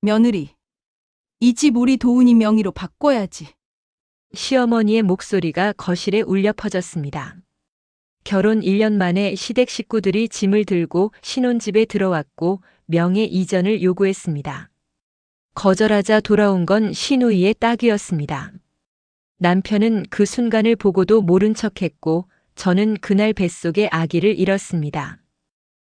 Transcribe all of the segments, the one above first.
며느리, 이 집 우리 도훈이 명의로 바꿔야지. 시어머니의 목소리가 거실에 울려 퍼졌습니다. 결혼 1년 만에 시댁 식구들이 짐을 들고 신혼집에 들어왔고 명예 이전을 요구했습니다. 거절하자 돌아온 건 시누이의 딱이었습니다. 남편은 그 순간을 보고도 모른 척했고 저는 그날 뱃속에 아기를 잃었습니다.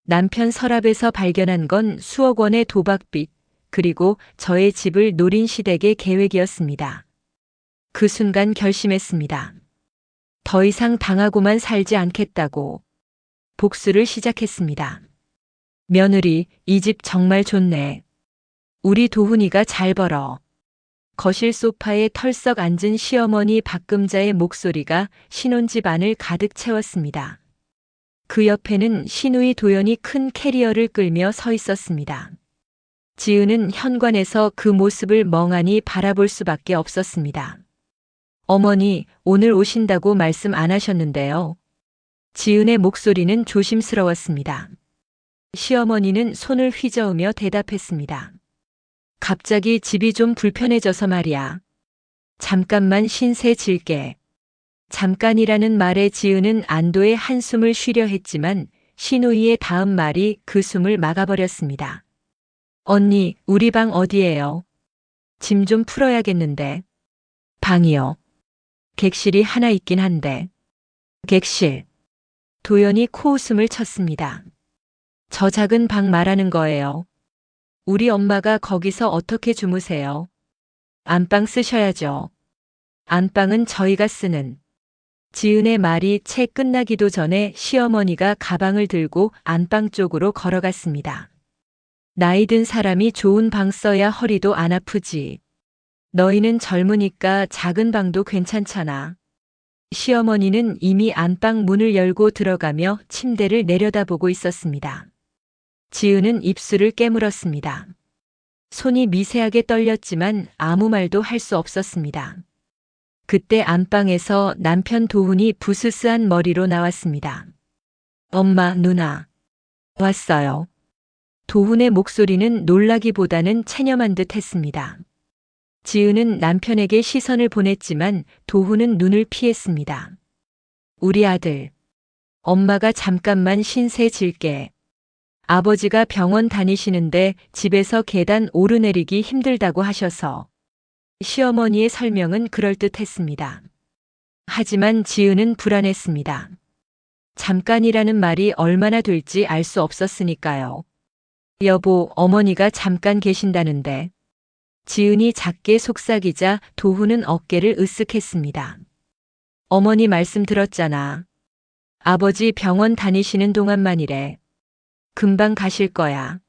남편 서랍에서 발견한 건 수억 원의 도박빚, 그리고 저의 집을 노린 시댁의 계획이었습니다. 그 순간 결심했습니다. 더 이상 당하고만 살지 않겠다고. 복수를 시작했습니다. 며느리, 이 집 정말 좋네. 우리 도훈이가 잘 벌어. 거실 소파에 털썩 앉은 시어머니 박금자의 목소리가 신혼집 안을 가득 채웠습니다. 그 옆에는 시누이 도연이 큰 캐리어를 끌며 서 있었습니다. 지은은 현관에서 그 모습을 멍하니 바라볼 수밖에 없었습니다. 어머니, 오늘 오신다고 말씀 안 하셨는데요. 지은의 목소리는 조심스러웠습니다. 시어머니는 손을 휘저으며 대답했습니다. 갑자기 집이 좀 불편해져서 말이야. 잠깐만 신세 질게. 잠깐이라는 말에 지은은 안도의 한숨을 쉬려 했지만 시누이의 다음 말이 그 숨을 막아버렸습니다. 언니, 우리 방 어디예요? 짐 좀 풀어야겠는데. 방이요. 객실이 하나 있긴 한데. 객실. 도연이 코웃음을 쳤습니다. 저 작은 방 말하는 거예요. 우리 엄마가 거기서 어떻게 주무세요? 안방 쓰셔야죠. 안방은 저희가 쓰는. 지은의 말이 채 끝나기도 전에 시어머니가 가방을 들고 안방 쪽으로 걸어갔습니다. 나이 든 사람이 좋은 방 써야 허리도 안 아프지. 너희는 젊으니까 작은 방도 괜찮잖아. 시어머니는 이미 안방 문을 열고 들어가며 침대를 내려다보고 있었습니다. 지은은 입술을 깨물었습니다. 손이 미세하게 떨렸지만 아무 말도 할 수 없었습니다. 그때 안방에서 남편 도훈이 부스스한 머리로 나왔습니다. 엄마, 누나. 왔어요. 도훈의 목소리는 놀라기보다는 체념한 듯 했습니다. 지은은 남편에게 시선을 보냈지만 도훈은 눈을 피했습니다. 우리 아들. 엄마가 잠깐만 신세 질게. 아버지가 병원 다니시는데 집에서 계단 오르내리기 힘들다고 하셔서. 시어머니의 설명은 그럴듯했습니다. 하지만 지은은 불안했습니다. 잠깐이라는 말이 얼마나 될지 알 수 없었으니까요. 여보, 어머니가 잠깐 계신다는데. 지은이 작게 속삭이자 도훈은 어깨를 으쓱했습니다. 어머니 말씀 들었잖아. 아버지 병원 다니시는 동안만이래. 금방 가실 거야.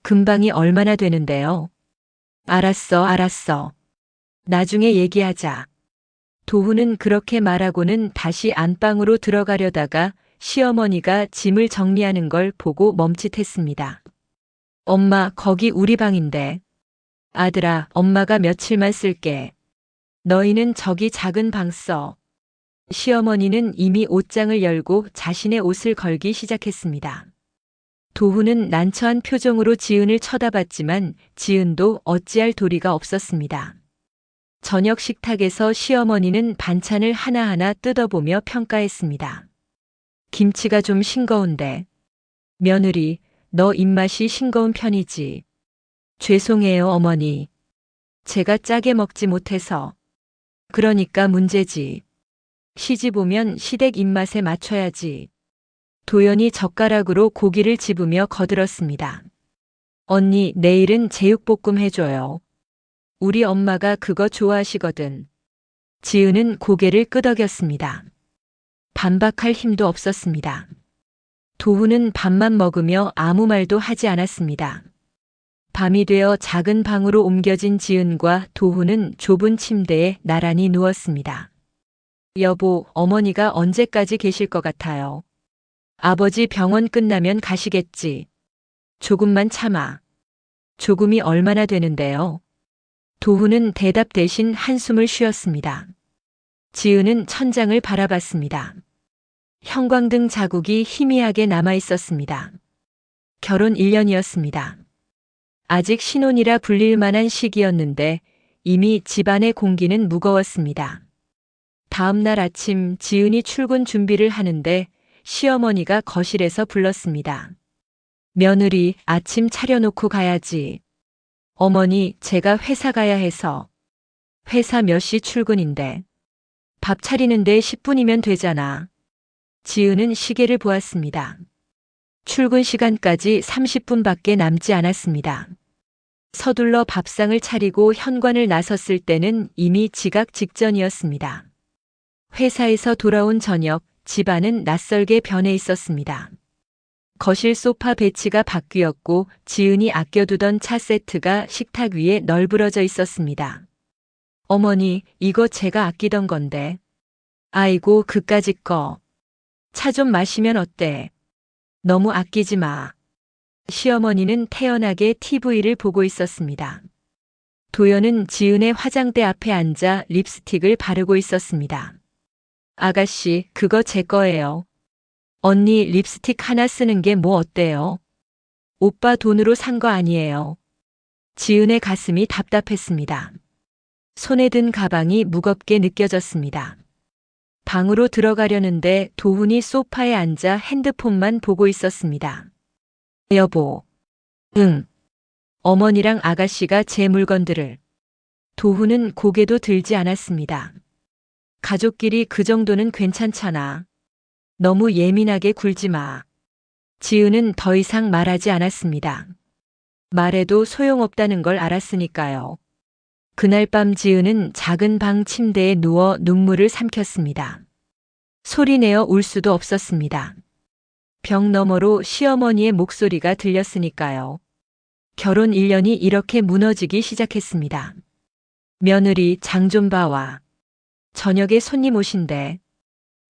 금방이 얼마나 되는데요? 알았어. 나중에 얘기하자. 도훈은 그렇게 말하고는 다시 안방으로 들어가려다가 시어머니가 짐을 정리하는 걸 보고 멈칫했습니다. 엄마, 거기 우리 방인데. 아들아, 엄마가 며칠만 쓸게. 너희는 저기 작은 방 써. 시어머니는 이미 옷장을 열고 자신의 옷을 걸기 시작했습니다. 도훈은 난처한 표정으로 지은을 쳐다봤지만 지은도 어찌할 도리가 없었습니다. 저녁 식탁에서 시어머니는 반찬을 하나하나 뜯어보며 평가했습니다. 김치가 좀 싱거운데. 며느리, 너 입맛이 싱거운 편이지. 죄송해요, 어머니. 제가 짜게 먹지 못해서. 그러니까 문제지. 시집 오면 시댁 입맛에 맞춰야지. 도연이 젓가락으로 고기를 집으며 거들었습니다. 언니, 내일은 제육볶음 해줘요. 우리 엄마가 그거 좋아하시거든. 지은은 고개를 끄덕였습니다. 반박할 힘도 없었습니다. 도훈은 밥만 먹으며 아무 말도 하지 않았습니다. 밤이 되어 작은 방으로 옮겨진 지은과 도훈은 좁은 침대에 나란히 누웠습니다. 여보, 어머니가 언제까지 계실 것 같아요? 아버지 병원 끝나면 가시겠지. 조금만 참아. 조금이 얼마나 되는데요? 도훈은 대답 대신 한숨을 쉬었습니다. 지은은 천장을 바라봤습니다. 형광등 자국이 희미하게 남아 있었습니다. 결혼 1년이었습니다. 아직 신혼이라 불릴 만한 시기였는데 이미 집안의 공기는 무거웠습니다. 다음 날 아침 지은이 출근 준비를 하는데 시어머니가 거실에서 불렀습니다. 며느리, 아침 차려놓고 가야지. 어머니, 제가 회사 가야 해서. 회사 몇 시 출근인데. 밥 차리는데 10분이면 되잖아. 지은은 시계를 보았습니다. 출근 시간까지 30분밖에 남지 않았습니다. 서둘러 밥상을 차리고 현관을 나섰을 때는 이미 지각 직전이었습니다. 회사에서 돌아온 저녁, 집안은 낯설게 변해 있었습니다. 거실 소파 배치가 바뀌었고 지은이 아껴두던 차 세트가 식탁 위에 널브러져 있었습니다. 어머니, 이거 제가 아끼던 건데. 아이고, 그까짓 거. 차 좀 마시면 어때? 너무 아끼지 마. 시어머니는 태연하게 TV를 보고 있었습니다. 도연은 지은의 화장대 앞에 앉아 립스틱을 바르고 있었습니다. 아가씨, 그거 제 거예요. 언니 립스틱 하나 쓰는 게 뭐 어때요? 오빠 돈으로 산 거 아니에요. 지은의 가슴이 답답했습니다. 손에 든 가방이 무겁게 느껴졌습니다. 방으로 들어가려는데 도훈이 소파에 앉아 핸드폰만 보고 있었습니다. 여보. 응. 어머니랑 아가씨가 제 물건들을. 도훈은 고개도 들지 않았습니다. 가족끼리 그 정도는 괜찮잖아. 너무 예민하게 굴지 마. 지은은 더 이상 말하지 않았습니다. 말해도 소용없다는 걸 알았으니까요. 그날 밤 지은은 작은 방 침대에 누워 눈물을 삼켰습니다. 소리내어 울 수도 없었습니다. 벽 너머로 시어머니의 목소리가 들렸으니까요. 결혼 1년이 이렇게 무너지기 시작했습니다. 며느리, 장 좀 봐와. 저녁에 손님 오신대.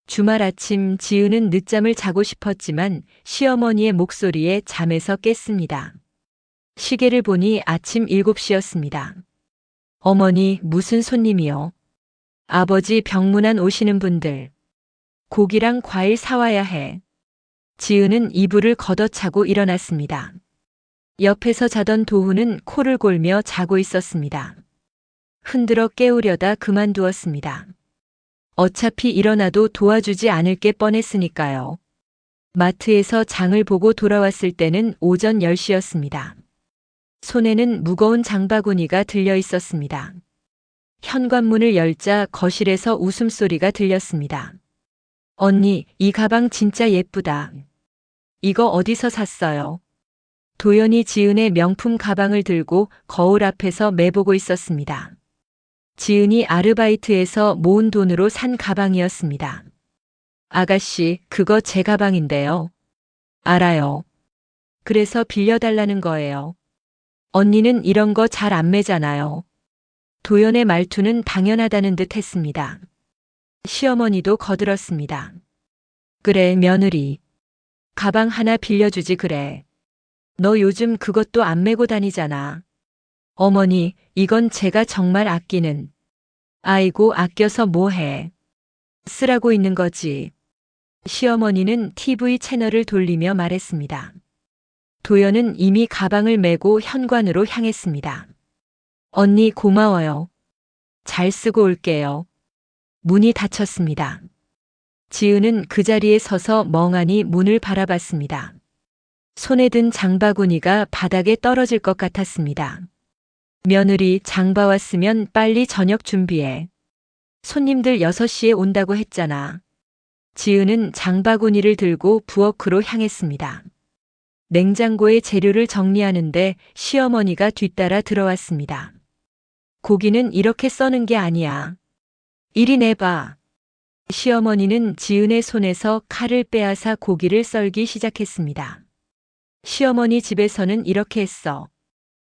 주말 아침 지은은 늦잠을 자고 싶었지만 시어머니의 목소리에 잠에서 깼습니다. 시계를 보니 아침 7시였습니다. 어머니, 무슨 손님이요? 아버지, 병문안 오시는 분들. 고기랑 과일 사와야 해. 지은은 이불을 걷어차고 일어났습니다. 옆에서 자던 도훈은 코를 골며 자고 있었습니다. 흔들어 깨우려다 그만두었습니다. 어차피 일어나도 도와주지 않을 게 뻔했으니까요. 마트에서 장을 보고 돌아왔을 때는 오전 10시였습니다. 손에는 무거운 장바구니가 들려 있었습니다. 현관문을 열자 거실에서 웃음소리가 들렸습니다. 언니, 이 가방 진짜 예쁘다. 이거 어디서 샀어요? 도연이 지은의 명품 가방을 들고 거울 앞에서 매보고 있었습니다. 지은이 아르바이트에서 모은 돈으로 산 가방이었습니다. 아가씨, 그거 제 가방인데요. 알아요. 그래서 빌려달라는 거예요. 언니는 이런 거 잘 안 매잖아요. 도연의 말투는 당연하다는 듯 했습니다. 시어머니도 거들었습니다. 그래, 며느리. 가방 하나 빌려주지 그래. 너 요즘 그것도 안 메고 다니잖아. 어머니, 이건 제가 정말 아끼는. 아이고, 아껴서 뭐해. 쓰라고 있는 거지. 시어머니는 TV 채널을 돌리며 말했습니다. 도연은 이미 가방을 메고 현관으로 향했습니다. 언니, 고마워요. 잘 쓰고 올게요. 문이 닫혔습니다. 지은은 그 자리에 서서 멍하니 문을 바라봤습니다. 손에 든 장바구니가 바닥에 떨어질 것 같았습니다. 며느리, 장 봐왔으면 빨리 저녁 준비해. 손님들 6시에 온다고 했잖아. 지은은 장바구니를 들고 부엌으로 향했습니다. 냉장고에 재료를 정리하는데 시어머니가 뒤따라 들어왔습니다. 고기는 이렇게 써는 게 아니야. 이리 내봐. 시어머니는 지은의 손에서 칼을 빼앗아 고기를 썰기 시작했습니다. 시어머니 집에서는 이렇게 했어.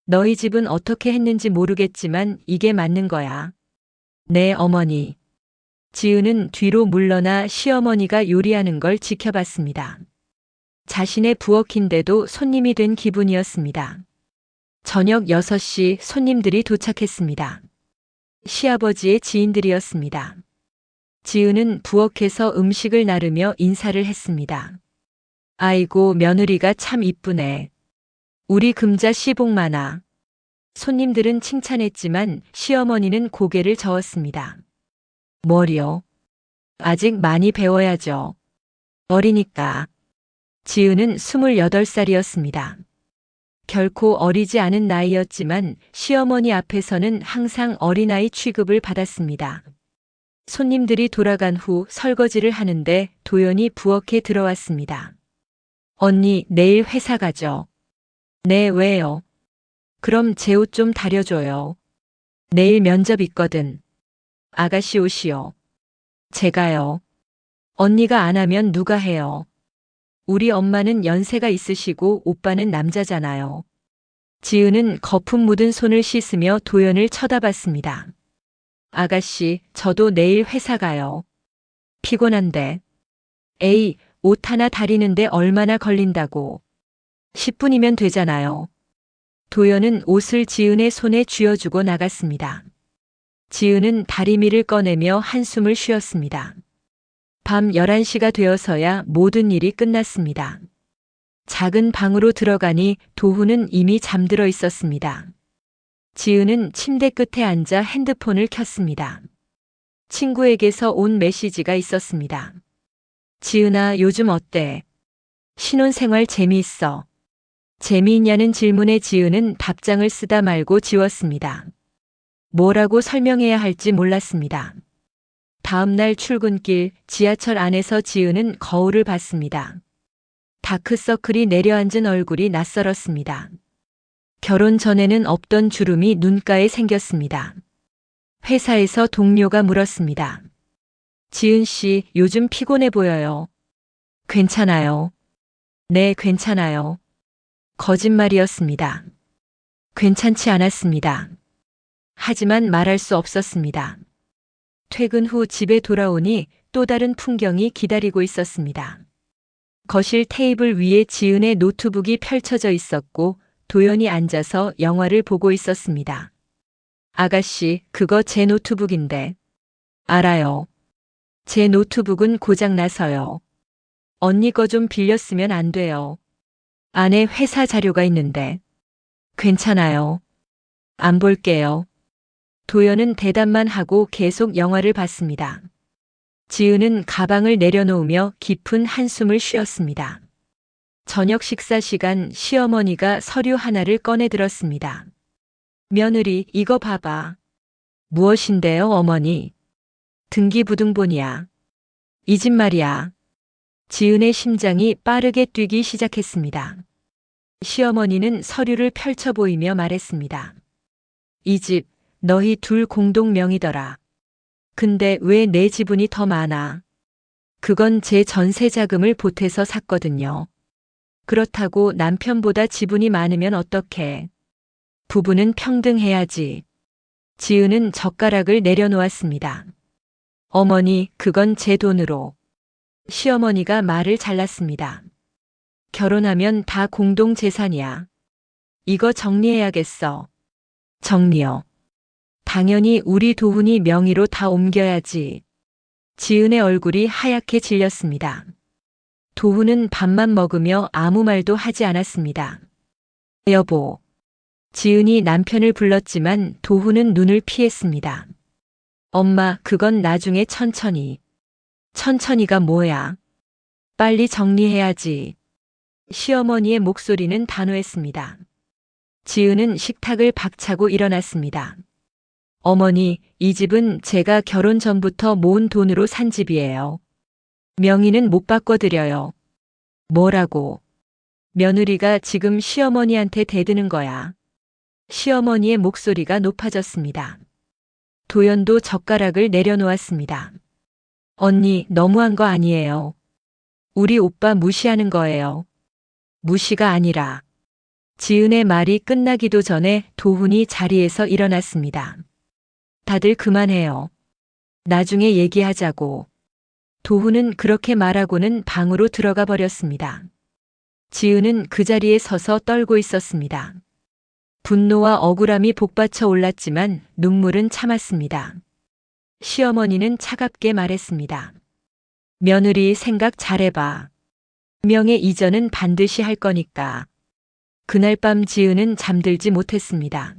너희 집은 어떻게 했는지 모르겠지만 이게 맞는 거야. 네, 어머니. 지은은 뒤로 물러나 시어머니가 요리하는 걸 지켜봤습니다. 자신의 부엌인데도 손님이 된 기분이었습니다. 저녁 6시 손님들이 도착했습니다. 시아버지의 지인들이었습니다. 지은은 부엌에서 음식을 나르며 인사를 했습니다. 아이고, 며느리가 참 이쁘네. 우리 금자 씨 복 많아. 손님들은 칭찬했지만 시어머니는 고개를 저었습니다. 뭐요? 아직 많이 배워야죠. 어리니까. 지은은 28살이었습니다. 결코 어리지 않은 나이였지만 시어머니 앞에서는 항상 어린아이 취급을 받았습니다. 손님들이 돌아간 후 설거지를 하는데 도연이 부엌에 들어왔습니다. 언니, 내일 회사 가죠? 네, 왜요? 그럼 제 옷 좀 다려줘요. 내일 면접 있거든. 아가씨 옷이요. 제가요. 언니가 안 하면 누가 해요? 우리 엄마는 연세가 있으시고 오빠는 남자잖아요. 지은은 거품 묻은 손을 씻으며 도연을 쳐다봤습니다. 아가씨, 저도 내일 회사 가요. 피곤한데. 에이, 옷 하나 다리는데 얼마나 걸린다고. 10분이면 되잖아요. 도연은 옷을 지은의 손에 쥐어주고 나갔습니다. 지은은 다리미를 꺼내며 한숨을 쉬었습니다. 밤 11시가 되어서야 모든 일이 끝났습니다. 작은 방으로 들어가니 도훈은 이미 잠들어 있었습니다. 지은은 침대 끝에 앉아 핸드폰을 켰습니다. 친구에게서 온 메시지가 있었습니다. 지은아, 요즘 어때? 신혼생활 재미있어? 재미있냐는 질문에 지은은 답장을 쓰다 말고 지웠습니다. 뭐라고 설명해야 할지 몰랐습니다. 다음 날 출근길 지하철 안에서 지은은 거울을 봤습니다. 다크서클이 내려앉은 얼굴이 낯설었습니다. 결혼 전에는 없던 주름이 눈가에 생겼습니다. 회사에서 동료가 물었습니다. 지은 씨, 요즘 피곤해 보여요. 괜찮아요. 네, 괜찮아요. 거짓말이었습니다. 괜찮지 않았습니다. 하지만 말할 수 없었습니다. 퇴근 후 집에 돌아오니 또 다른 풍경이 기다리고 있었습니다. 거실 테이블 위에 지은의 노트북이 펼쳐져 있었고 도연이 앉아서 영화를 보고 있었습니다. 아가씨, 그거 제 노트북인데. 알아요. 제 노트북은 고장나서요. 언니 거 좀 빌렸으면 안 돼요. 안에 회사 자료가 있는데. 괜찮아요. 안 볼게요. 도연은 대답만 하고 계속 영화를 봤습니다. 지은은 가방을 내려놓으며 깊은 한숨을 쉬었습니다. 저녁 식사 시간 시어머니가 서류 하나를 꺼내 들었습니다. 며느리, 이거 봐봐. 무엇인데요, 어머니? 등기부등본이야. 이 집 말이야. 지은의 심장이 빠르게 뛰기 시작했습니다. 시어머니는 서류를 펼쳐 보이며 말했습니다. 이 집, 너희 둘 공동 명의더라. 근데 왜 내 지분이 더 많아? 그건 제 전세 자금을 보태서 샀거든요. 그렇다고 남편보다 지분이 많으면 어떡해? 부부는 평등해야지. 지은은 젓가락을 내려놓았습니다. 어머니, 그건 제 돈으로. 시어머니가 말을 잘랐습니다. 결혼하면 다 공동 재산이야. 이거 정리해야겠어. 정리요. 당연히 우리 도훈이 명의로 다 옮겨야지. 지은의 얼굴이 하얗게 질렸습니다. 도훈은 밥만 먹으며 아무 말도 하지 않았습니다. 여보. 지은이 남편을 불렀지만 도훈은 눈을 피했습니다. 엄마, 그건 나중에 천천히. 천천히가 뭐야? 빨리 정리해야지. 시어머니의 목소리는 단호했습니다. 지은은 식탁을 박차고 일어났습니다. 어머니, 이 집은 제가 결혼 전부터 모은 돈으로 산 집이에요. 명의는 못 바꿔드려요. 뭐라고? 며느리가 지금 시어머니한테 대드는 거야. 시어머니의 목소리가 높아졌습니다. 도연도 젓가락을 내려놓았습니다. 언니, 너무한 거 아니에요. 우리 오빠 무시하는 거예요. 무시가 아니라. 지은의 말이 끝나기도 전에 도훈이 자리에서 일어났습니다. 다들 그만해요. 나중에 얘기하자고. 도훈은 그렇게 말하고는 방으로 들어가 버렸습니다. 지은은 그 자리에 서서 떨고 있었습니다. 분노와 억울함이 복받쳐 올랐지만 눈물은 참았습니다. 시어머니는 차갑게 말했습니다. 며느리 생각 잘해봐. 명예 이전은 반드시 할 거니까. 그날 밤 지은은 잠들지 못했습니다.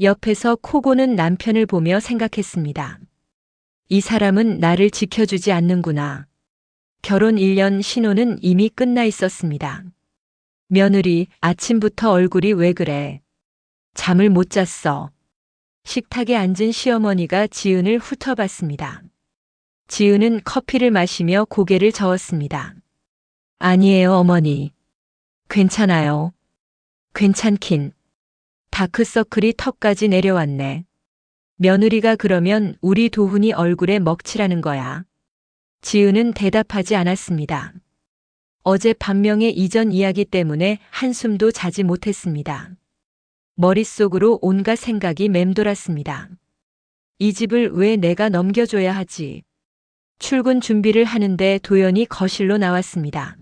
옆에서 코 고는 남편을 보며 생각했습니다. 이 사람은 나를 지켜주지 않는구나. 결혼 1년 신혼은 이미 끝나 있었습니다. 며느리, 아침부터 얼굴이 왜 그래? 잠을 못 잤어. 식탁에 앉은 시어머니가 지은을 훑어봤습니다. 지은은 커피를 마시며 고개를 저었습니다. 아니에요, 어머니. 괜찮아요. 괜찮긴. 다크서클이 턱까지 내려왔네. 며느리가 그러면 우리 도훈이 얼굴에 먹칠하는 거야. 지은은 대답하지 않았습니다. 어제 밤명의 이전 이야기 때문에 한숨도 자지 못했습니다. 머릿속으로 온갖 생각이 맴돌았습니다. 이 집을 왜 내가 넘겨줘야 하지? 출근 준비를 하는데 도연이 거실로 나왔습니다.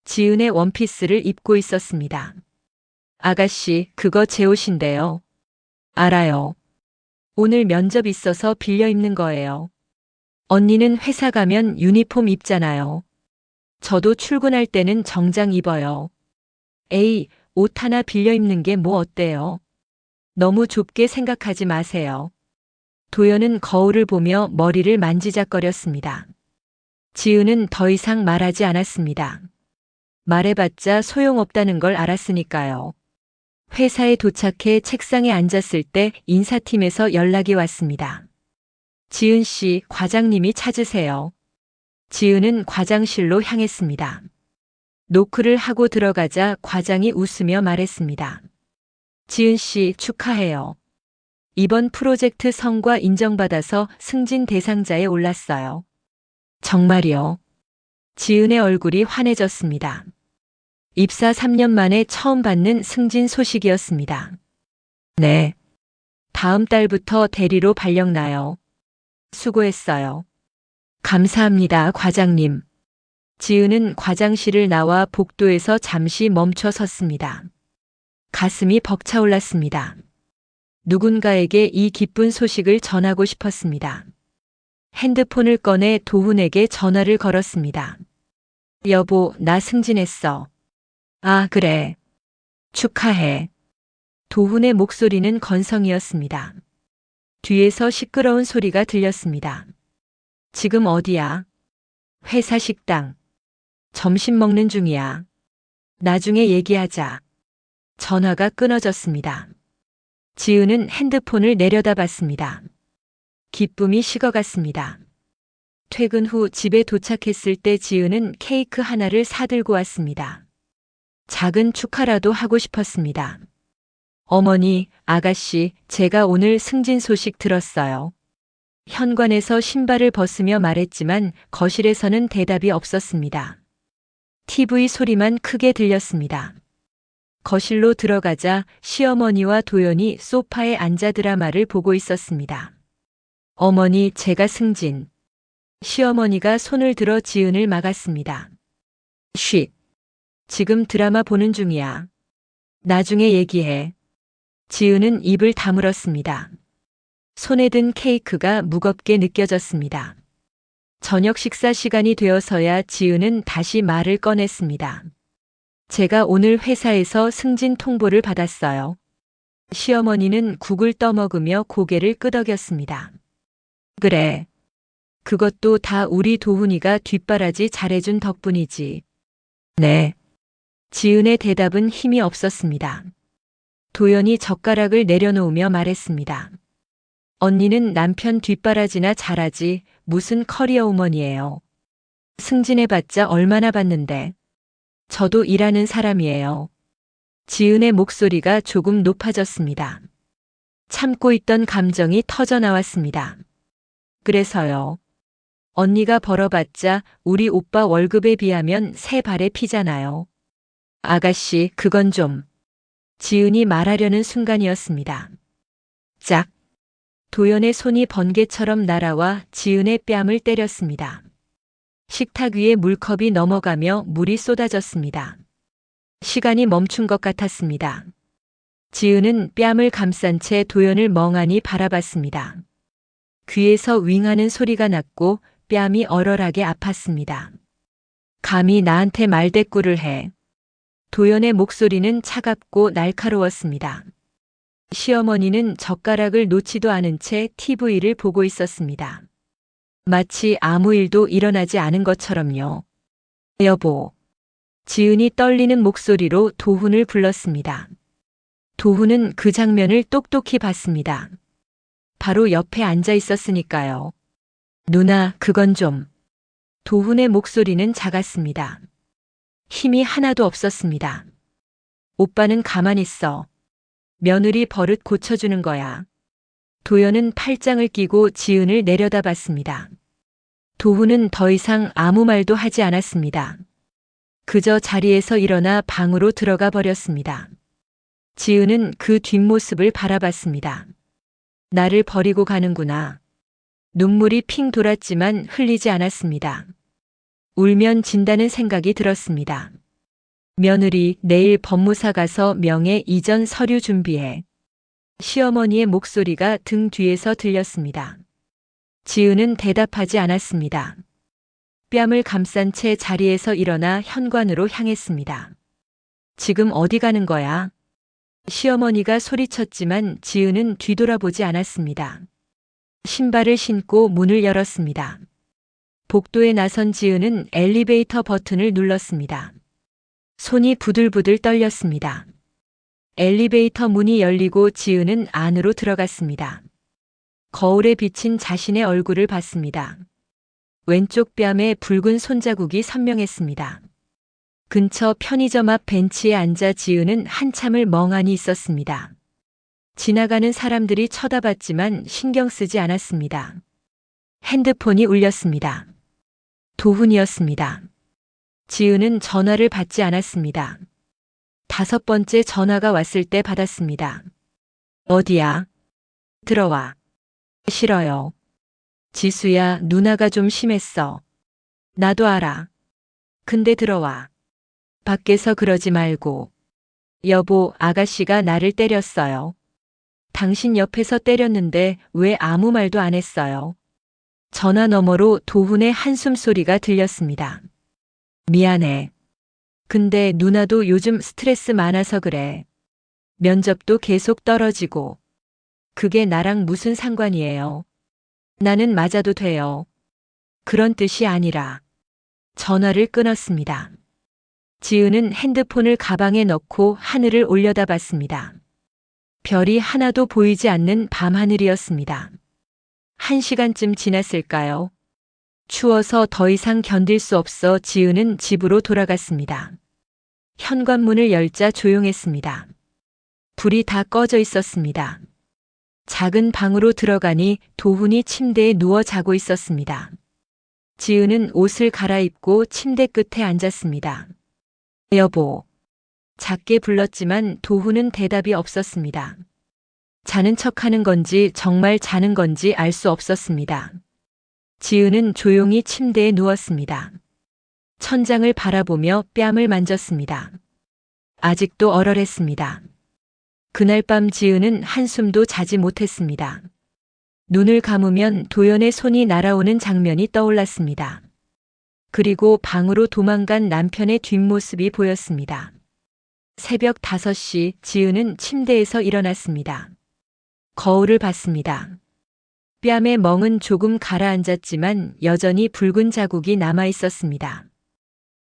지은의 원피스를 입고 있었습니다. 아가씨, 그거 제 옷인데요. 알아요. 오늘 면접 있어서 빌려 입는 거예요. 언니는 회사 가면 유니폼 입잖아요. 저도 출근할 때는 정장 입어요. 에이, 옷 하나 빌려 입는 게 뭐 어때요? 너무 좁게 생각하지 마세요. 도연은 거울을 보며 머리를 만지작거렸습니다. 지은은 더 이상 말하지 않았습니다. 말해봤자 소용없다는 걸 알았으니까요. 회사에 도착해 책상에 앉았을 때 인사팀에서 연락이 왔습니다. 지은 씨, 과장님이 찾으세요. 지은은 과장실로 향했습니다. 노크를 하고 들어가자 과장이 웃으며 말했습니다. 지은 씨, 축하해요. 이번 프로젝트 성과 인정받아서 승진 대상자에 올랐어요. 정말이요? 지은의 얼굴이 환해졌습니다. 입사 3년 만에 처음 받는 승진 소식이었습니다. 네. 다음 달부터 대리로 발령나요. 수고했어요. 감사합니다, 과장님. 지은은 과장실을 나와 복도에서 잠시 멈춰 섰습니다. 가슴이 벅차올랐습니다. 누군가에게 이 기쁜 소식을 전하고 싶었습니다. 핸드폰을 꺼내 도훈에게 전화를 걸었습니다. 여보, 나 승진했어. 아, 그래. 축하해. 도훈의 목소리는 건성이었습니다. 뒤에서 시끄러운 소리가 들렸습니다. 지금 어디야? 회사 식당. 점심 먹는 중이야. 나중에 얘기하자. 전화가 끊어졌습니다. 지은은 핸드폰을 내려다봤습니다. 기쁨이 식어갔습니다. 퇴근 후 집에 도착했을 때 지은은 케이크 하나를 사들고 왔습니다. 작은 축하라도 하고 싶었습니다. 어머니, 아가씨, 제가 오늘 승진 소식 들었어요. 현관에서 신발을 벗으며 말했지만 거실에서는 대답이 없었습니다. TV 소리만 크게 들렸습니다. 거실로 들어가자 시어머니와 도연이 소파에 앉아 드라마를 보고 있었습니다. 어머니, 제가 승진. 시어머니가 손을 들어 지은을 막았습니다. 쉿. 지금 드라마 보는 중이야. 나중에 얘기해. 지은은 입을 다물었습니다. 손에 든 케이크가 무겁게 느껴졌습니다. 저녁 식사 시간이 되어서야 지은은 다시 말을 꺼냈습니다. 제가 오늘 회사에서 승진 통보를 받았어요. 시어머니는 국을 떠먹으며 고개를 끄덕였습니다. 그래. 그것도 다 우리 도훈이가 뒷바라지 잘해준 덕분이지. 네. 지은의 대답은 힘이 없었습니다. 도연이 젓가락을 내려놓으며 말했습니다. 언니는 남편 뒷바라지나 잘하지 무슨 커리어 우먼이에요. 승진해봤자 얼마나 받는데. 저도 일하는 사람이에요. 지은의 목소리가 조금 높아졌습니다. 참고 있던 감정이 터져 나왔습니다. 그래서요. 언니가 벌어봤자 우리 오빠 월급에 비하면 새 발의 피잖아요. 아가씨, 그건 좀. 지은이 말하려는 순간이었습니다. 짝. 도연의 손이 번개처럼 날아와 지은의 뺨을 때렸습니다. 식탁 위에 물컵이 넘어가며 물이 쏟아졌습니다. 시간이 멈춘 것 같았습니다. 지은은 뺨을 감싼 채 도연을 멍하니 바라봤습니다. 귀에서 윙하는 소리가 났고 뺨이 얼얼하게 아팠습니다. 감히 나한테 말대꾸를 해. 도연의 목소리는 차갑고 날카로웠습니다. 시어머니는 젓가락을 놓지도 않은 채 TV를 보고 있었습니다. 마치 아무 일도 일어나지 않은 것처럼요. 여보. 지은이 떨리는 목소리로 도훈을 불렀습니다. 도훈은 그 장면을 똑똑히 봤습니다. 바로 옆에 앉아 있었으니까요. 누나, 그건 좀. 도훈의 목소리는 작았습니다. 힘이 하나도 없었습니다. 오빠는 가만히 있어. 며느리 버릇 고쳐주는 거야. 도연은 팔짱을 끼고 지은을 내려다봤습니다. 도훈은 더 이상 아무 말도 하지 않았습니다. 그저 자리에서 일어나 방으로 들어가 버렸습니다. 지은은 그 뒷모습을 바라봤습니다. 나를 버리고 가는구나. 눈물이 핑 돌았지만 흘리지 않았습니다. 울면 진다는 생각이 들었습니다. 며느리, 내일 법무사 가서 명예 이전 서류 준비해. 시어머니의 목소리가 등 뒤에서 들렸습니다. 지은은 대답하지 않았습니다. 뺨을 감싼 채 자리에서 일어나 현관으로 향했습니다. 지금 어디 가는 거야? 시어머니가 소리쳤지만 지은은 뒤돌아보지 않았습니다. 신발을 신고 문을 열었습니다. 복도에 나선 지은은 엘리베이터 버튼을 눌렀습니다. 손이 부들부들 떨렸습니다. 엘리베이터 문이 열리고 지은은 안으로 들어갔습니다. 거울에 비친 자신의 얼굴을 봤습니다. 왼쪽 뺨에 붉은 손자국이 선명했습니다. 근처 편의점 앞 벤치에 앉아 지은은 한참을 멍하니 있었습니다. 지나가는 사람들이 쳐다봤지만 신경 쓰지 않았습니다. 핸드폰이 울렸습니다. 도훈이었습니다. 지은은 전화를 받지 않았습니다. 5번째 전화가 왔을 때 받았습니다. 어디야? 들어와. 싫어요. 지수야, 누나가 좀 심했어. 나도 알아. 근데 들어와. 밖에서 그러지 말고. 여보, 아가씨가 나를 때렸어요. 당신 옆에서 때렸는데 왜 아무 말도 안 했어요? 전화 너머로 도훈의 한숨 소리가 들렸습니다. 미안해. 근데 누나도 요즘 스트레스 많아서 그래. 면접도 계속 떨어지고. 그게 나랑 무슨 상관이에요? 나는 맞아도 돼요. 그런 뜻이 아니라. 전화를 끊었습니다. 지은은 핸드폰을 가방에 넣고 하늘을 올려다봤습니다. 별이 하나도 보이지 않는 밤하늘이었습니다. 1시간쯤 지났을까요? 추워서 더 이상 견딜 수 없어 지은은 집으로 돌아갔습니다. 현관문을 열자 조용했습니다. 불이 다 꺼져 있었습니다. 작은 방으로 들어가니 도훈이 침대에 누워 자고 있었습니다. 지은은 옷을 갈아입고 침대 끝에 앉았습니다. 여보. 작게 불렀지만 도훈은 대답이 없었습니다. 자는 척하는 건지 정말 자는 건지 알 수 없었습니다. 지은은 조용히 침대에 누웠습니다. 천장을 바라보며 뺨을 만졌습니다. 아직도 얼얼했습니다. 그날 밤 지은은 한숨도 자지 못했습니다. 눈을 감으면 도연의 손이 날아오는 장면이 떠올랐습니다. 그리고 방으로 도망간 남편의 뒷모습이 보였습니다. 새벽 5시 지은은 침대에서 일어났습니다. 거울을 봤습니다. 뺨의 멍은 조금 가라앉았지만 여전히 붉은 자국이 남아 있었습니다.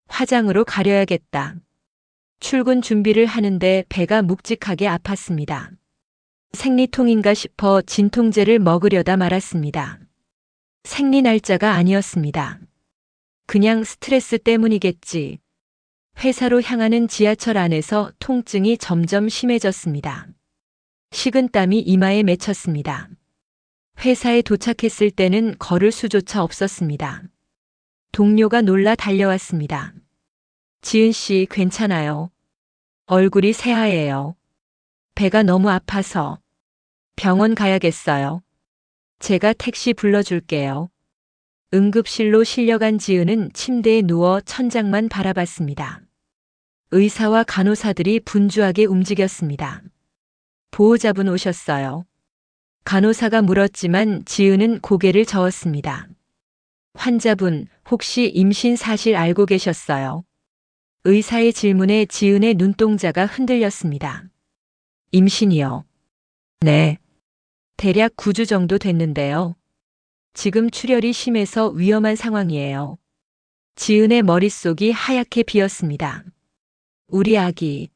화장으로 가려야겠다. 출근 준비를 하는데 배가 묵직하게 아팠습니다. 생리통인가 싶어 진통제를 먹으려다 말았습니다. 생리 날짜가 아니었습니다. 그냥 스트레스 때문이겠지. 회사로 향하는 지하철 안에서 통증이 점점 심해졌습니다. 식은땀이 이마에 맺혔습니다. 회사에 도착했을 때는 걸을 수조차 없었습니다. 동료가 놀라 달려왔습니다. 지은 씨 괜찮아요? 얼굴이 새하얘요. 배가 너무 아파서 병원 가야겠어요. 제가 택시 불러줄게요. 응급실로 실려간 지은은 침대에 누워 천장만 바라봤습니다. 의사와 간호사들이 분주하게 움직였습니다. 보호자분 오셨어요. 간호사가 물었지만 지은은 고개를 저었습니다. 환자분, 혹시 임신 사실 알고 계셨어요? 의사의 질문에 지은의 눈동자가 흔들렸습니다. 임신이요. 네. 대략 9주 정도 됐는데요. 지금 출혈이 심해서 위험한 상황이에요. 지은의 머릿속이 하얗게 비었습니다. 우리 아기.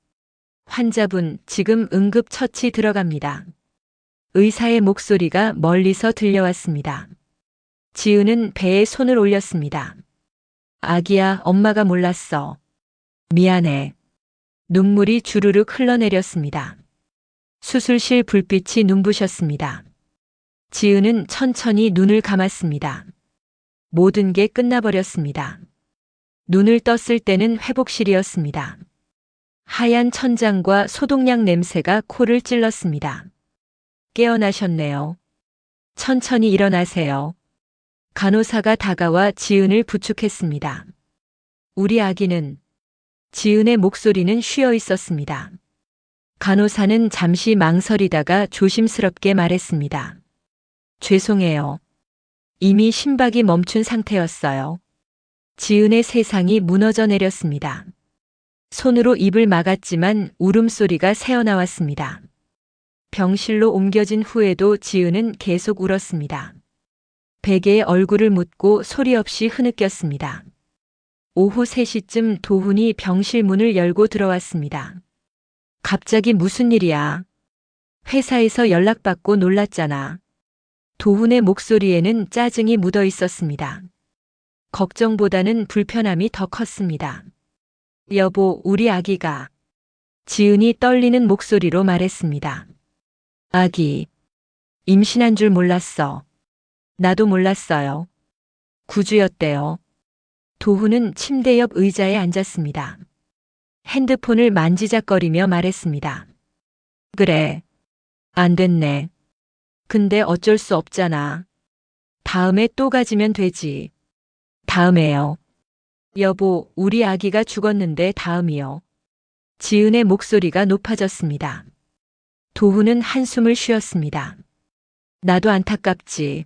환자분 지금 응급처치 들어갑니다. 의사의 목소리가 멀리서 들려왔습니다. 지은은 배에 손을 올렸습니다. 아기야, 엄마가 몰랐어. 미안해. 눈물이 주르륵 흘러내렸습니다. 수술실 불빛이 눈부셨습니다. 지은은 천천히 눈을 감았습니다. 모든 게 끝나버렸습니다. 눈을 떴을 때는 회복실이었습니다. 하얀 천장과 소독약 냄새가 코를 찔렀습니다. 깨어나셨네요. 천천히 일어나세요. 간호사가 다가와 지은을 부축했습니다. 우리 아기는. 지은의 목소리는 쉬어 있었습니다. 간호사는 잠시 망설이다가 조심스럽게 말했습니다. 죄송해요. 이미 심박이 멈춘 상태였어요. 지은의 세상이 무너져 내렸습니다. 손으로 입을 막았지만 울음소리가 새어나왔습니다. 병실로 옮겨진 후에도 지은은 계속 울었습니다. 베개에 얼굴을 묻고 소리 없이 흐느꼈습니다. 오후 3시쯤 도훈이 병실 문을 열고 들어왔습니다. 갑자기 무슨 일이야? 회사에서 연락받고 놀랐잖아. 도훈의 목소리에는 짜증이 묻어 있었습니다. 걱정보다는 불편함이 더 컸습니다. 여보, 우리 아기가. 지은이 떨리는 목소리로 말했습니다. 아기. 임신한 줄 몰랐어. 나도 몰랐어요. 9주였대요. 도훈은 침대 옆 의자에 앉았습니다. 핸드폰을 만지작거리며 말했습니다. 그래. 안 됐네. 근데 어쩔 수 없잖아. 다음에 또 가지면 되지. 다음에요. 여보, 우리 아기가 죽었는데 다음이요. 지은의 목소리가 높아졌습니다. 도훈은 한숨을 쉬었습니다. 나도 안타깝지.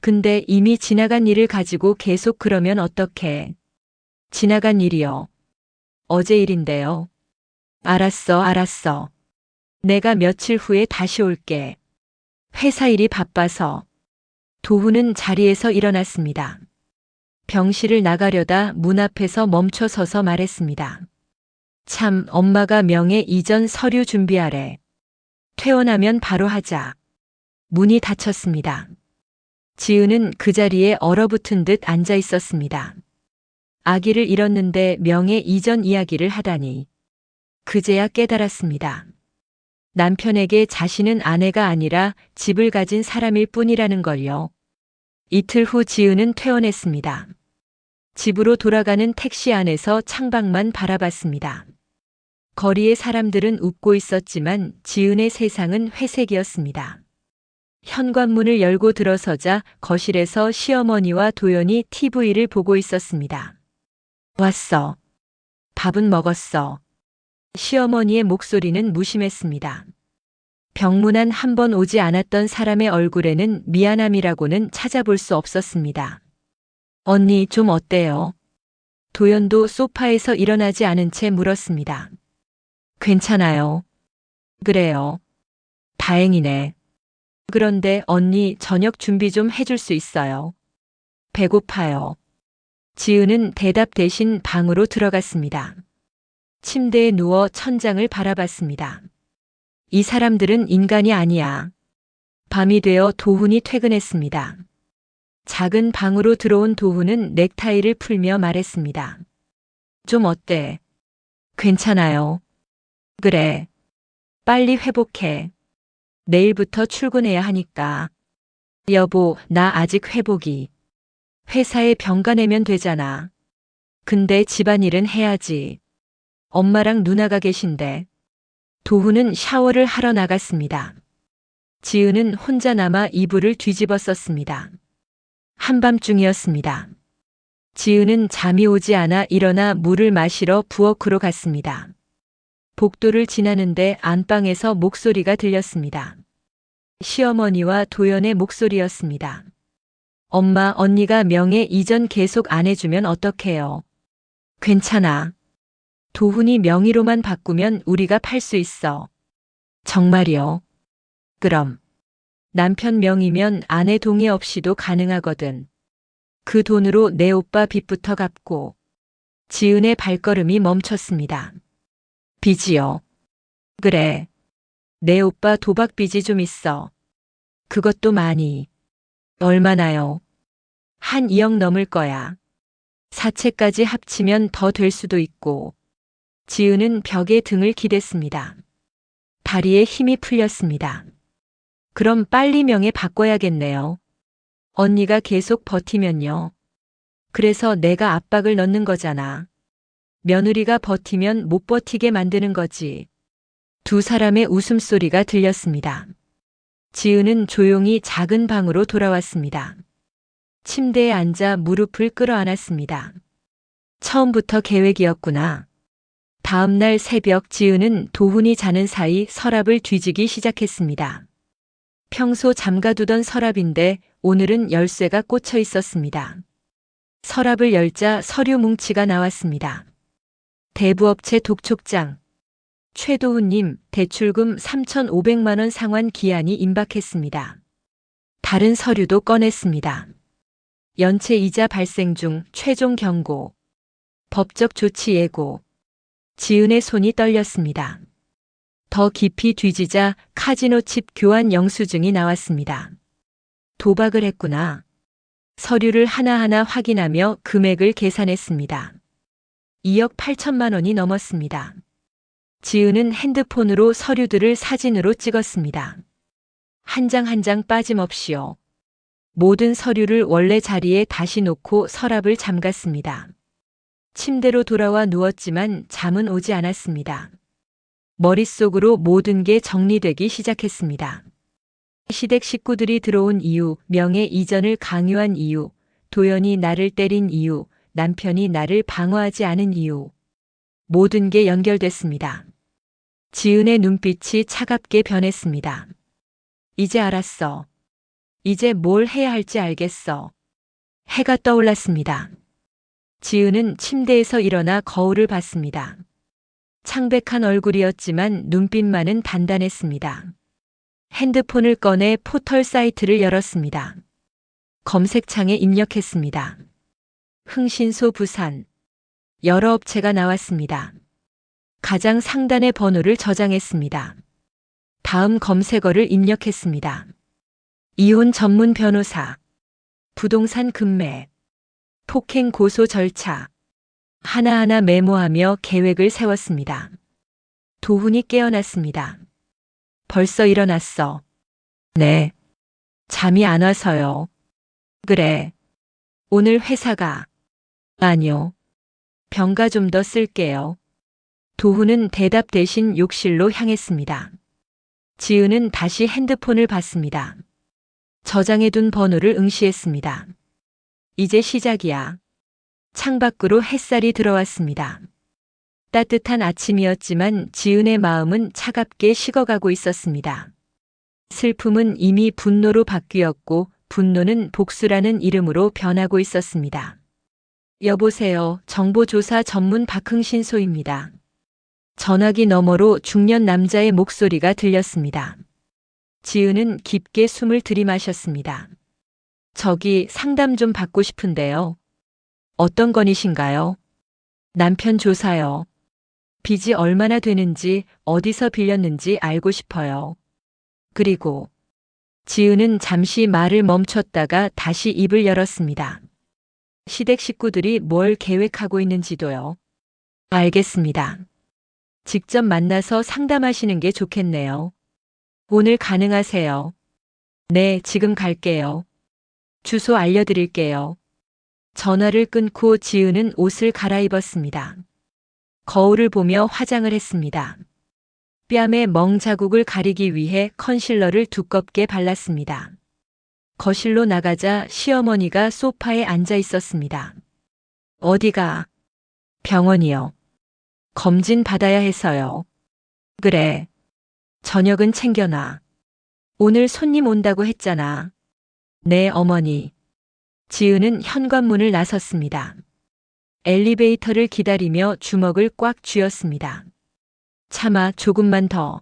근데 이미 지나간 일을 가지고 계속 그러면 어떡해. 지나간 일이요. 어제 일인데요. 알았어. 내가 며칠 후에 다시 올게. 회사 일이 바빠서. 도훈은 자리에서 일어났습니다. 병실을 나가려다 문 앞에서 멈춰 서서 말했습니다. 참, 엄마가 명예 이전 서류 준비하래. 퇴원하면 바로 하자. 문이 닫혔습니다. 지은은 그 자리에 얼어붙은 듯 앉아 있었습니다. 아기를 잃었는데 명예 이전 이야기를 하다니. 그제야 깨달았습니다. 남편에게 자신은 아내가 아니라 집을 가진 사람일 뿐이라는 걸요. 이틀 후 지은은 퇴원했습니다. 집으로 돌아가는 택시 안에서 창밖만 바라봤습니다. 거리의 사람들은 웃고 있었지만 지은의 세상은 회색이었습니다. 현관문을 열고 들어서자 거실에서 시어머니와 도연이 TV를 보고 있었습니다. 왔어. 밥은 먹었어. 시어머니의 목소리는 무심했습니다. 병문안 한 번 오지 않았던 사람의 얼굴에는 미안함이라고는 찾아볼 수 없었습니다. 언니 좀 어때요? 도연도 소파에서 일어나지 않은 채 물었습니다. 괜찮아요. 그래요. 다행이네. 그런데 언니 저녁 준비 좀 해줄 수 있어요? 배고파요. 지은은 대답 대신 방으로 들어갔습니다. 침대에 누워 천장을 바라봤습니다. 이 사람들은 인간이 아니야. 밤이 되어 도훈이 퇴근했습니다. 작은 방으로 들어온 도훈은 넥타이를 풀며 말했습니다. 좀 어때? 괜찮아요. 그래. 빨리 회복해. 내일부터 출근해야 하니까. 여보, 나 아직 회복이. 회사에 병가 내면 되잖아. 근데 집안일은 해야지. 엄마랑 누나가 계신데. 도훈은 샤워를 하러 나갔습니다. 지은은 혼자 남아 이불을 뒤집어 썼습니다. 한밤중이었습니다. 지은은 잠이 오지 않아 일어나 물을 마시러 부엌으로 갔습니다. 복도를 지나는데 안방에서 목소리가 들렸습니다. 시어머니와 도연의 목소리였습니다. 엄마, 언니가 명예 이전 계속 안 해주면 어떡해요? 괜찮아. 도훈이 명의로만 바꾸면 우리가 팔 수 있어. 정말이요? 그럼 남편 명의면 아내 동의 없이도 가능하거든. 그 돈으로 내 오빠 빚부터 갚고. 지은의 발걸음이 멈췄습니다. 빚이요? 그래. 내 오빠 도박 빚이 좀 있어. 그것도 많이. 얼마나요? 한 2억 넘을 거야. 사채까지 합치면 더 될 수도 있고. 지은은 벽에 등을 기댔습니다. 다리에 힘이 풀렸습니다. 그럼 빨리 명예 바꿔야겠네요. 언니가 계속 버티면요. 그래서 내가 압박을 넣는 거잖아. 며느리가 버티면 못 버티게 만드는 거지. 두 사람의 웃음소리가 들렸습니다. 지은은 조용히 작은 방으로 돌아왔습니다. 침대에 앉아 무릎을 끌어안았습니다. 처음부터 계획이었구나. 다음 날 새벽 지은은 도훈이 자는 사이 서랍을 뒤지기 시작했습니다. 평소 잠가두던 서랍인데 오늘은 열쇠가 꽂혀 있었습니다. 서랍을 열자 서류 뭉치가 나왔습니다. 대부업체 독촉장. 최도훈님 대출금 3,500만 원 상환 기한이 임박했습니다. 다른 서류도 꺼냈습니다. 연체 이자 발생 중 최종 경고. 법적 조치 예고. 지은의 손이 떨렸습니다. 더 깊이 뒤지자 카지노 칩 교환 영수증이 나왔습니다. 도박을 했구나. 서류를 하나하나 확인하며 금액을 계산했습니다. 2억 8천만 원이 넘었습니다. 지은은 핸드폰으로 서류들을 사진으로 찍었습니다. 한 장 한 장 빠짐없이요. 모든 서류를 원래 자리에 다시 놓고 서랍을 잠갔습니다. 침대로 돌아와 누웠지만 잠은 오지 않았습니다. 머릿속으로 모든 게 정리되기 시작했습니다. 시댁 식구들이 들어온 이유, 명예 이전을 강요한 이유, 도연이 나를 때린 이유, 남편이 나를 방어하지 않은 이유. 모든 게 연결됐습니다. 지은의 눈빛이 차갑게 변했습니다. 이제 알았어. 이제 뭘 해야 할지 알겠어. 해가 떠올랐습니다. 지은은 침대에서 일어나 거울을 봤습니다. 창백한 얼굴이었지만 눈빛만은 단단했습니다. 핸드폰을 꺼내 포털 사이트를 열었습니다. 검색창에 입력했습니다. 흥신소 부산. 여러 업체가 나왔습니다. 가장 상단의 번호를 저장했습니다. 다음 검색어를 입력했습니다. 이혼 전문 변호사. 부동산 급매. 폭행 고소 절차. 하나하나 메모하며 계획을 세웠습니다. 도훈이 깨어났습니다. 벌써 일어났어. 네. 잠이 안 와서요. 그래. 오늘 회사가. 아니요. 병가 좀 더 쓸게요. 도훈은 대답 대신 욕실로 향했습니다. 지은은 다시 핸드폰을 봤습니다. 저장해둔 번호를 응시했습니다. 이제 시작이야. 창밖으로 햇살이 들어왔습니다. 따뜻한 아침이었지만 지은의 마음은 차갑게 식어가고 있었습니다. 슬픔은 이미 분노로 바뀌었고 분노는 복수라는 이름으로 변하고 있었습니다. 여보세요. 정보조사 전문 박흥신소입니다. 전화기 너머로 중년 남자의 목소리가 들렸습니다. 지은은 깊게 숨을 들이마셨습니다. 저기 상담 좀 받고 싶은데요. 어떤 건이신가요? 남편 조사요. 빚이 얼마나 되는지 어디서 빌렸는지 알고 싶어요. 그리고 지은은 잠시 말을 멈췄다가 다시 입을 열었습니다. 시댁 식구들이 뭘 계획하고 있는지도요. 알겠습니다. 직접 만나서 상담하시는 게 좋겠네요. 오늘 가능하세요? 네, 지금 갈게요. 주소 알려드릴게요. 전화를 끊고 지은은 옷을 갈아입었습니다. 거울을 보며 화장을 했습니다. 뺨에 멍 자국을 가리기 위해 컨실러를 두껍게 발랐습니다. 거실로 나가자 시어머니가 소파에 앉아 있었습니다. 어디가? 병원이요. 검진 받아야 해서요. 그래. 저녁은 챙겨놔. 오늘 손님 온다고 했잖아. 네, 어머니. 지은은 현관문을 나섰습니다. 엘리베이터를 기다리며 주먹을 꽉 쥐었습니다. 차마 조금만 더.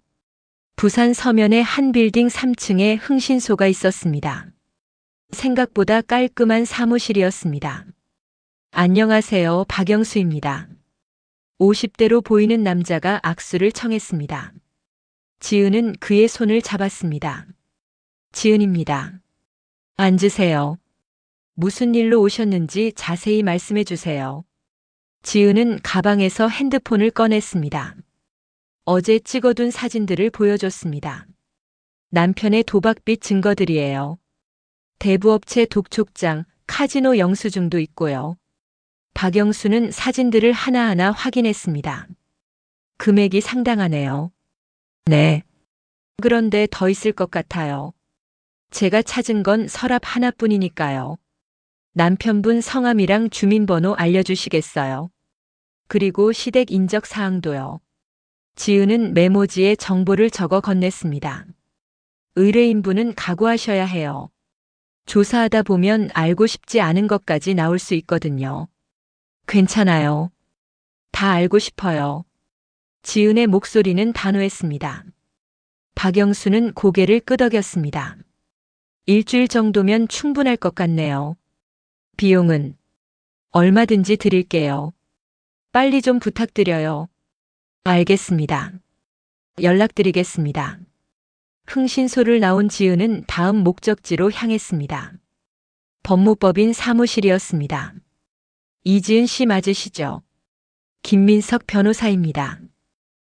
부산 서면의 한 빌딩 3층에 흥신소가 있었습니다. 생각보다 깔끔한 사무실이었습니다. 안녕하세요, 박영수입니다. 50대로 보이는 남자가 악수를 청했습니다. 지은은 그의 손을 잡았습니다. 지은입니다. 앉으세요. 무슨 일로 오셨는지 자세히 말씀해 주세요. 지은은 가방에서 핸드폰을 꺼냈습니다. 어제 찍어둔 사진들을 보여줬습니다. 남편의 도박빚 증거들이에요. 대부업체 독촉장, 카지노 영수증도 있고요. 박영수는 사진들을 하나하나 확인했습니다. 금액이 상당하네요. 네. 그런데 더 있을 것 같아요. 제가 찾은 건 서랍 하나뿐이니까요. 남편분 성함이랑 주민번호 알려주시겠어요? 그리고 시댁 인적 사항도요. 지은은 메모지에 정보를 적어 건넸습니다. 의뢰인분은 각오하셔야 해요. 조사하다 보면 알고 싶지 않은 것까지 나올 수 있거든요. 괜찮아요. 다 알고 싶어요. 지은의 목소리는 단호했습니다. 박영수는 고개를 끄덕였습니다. 일주일 정도면 충분할 것 같네요. 비용은 얼마든지 드릴게요. 빨리 좀 부탁드려요. 알겠습니다. 연락드리겠습니다. 흥신소를 나온 지은은 다음 목적지로 향했습니다. 법무법인 사무실이었습니다. 이지은 씨 맞으시죠? 김민석 변호사입니다.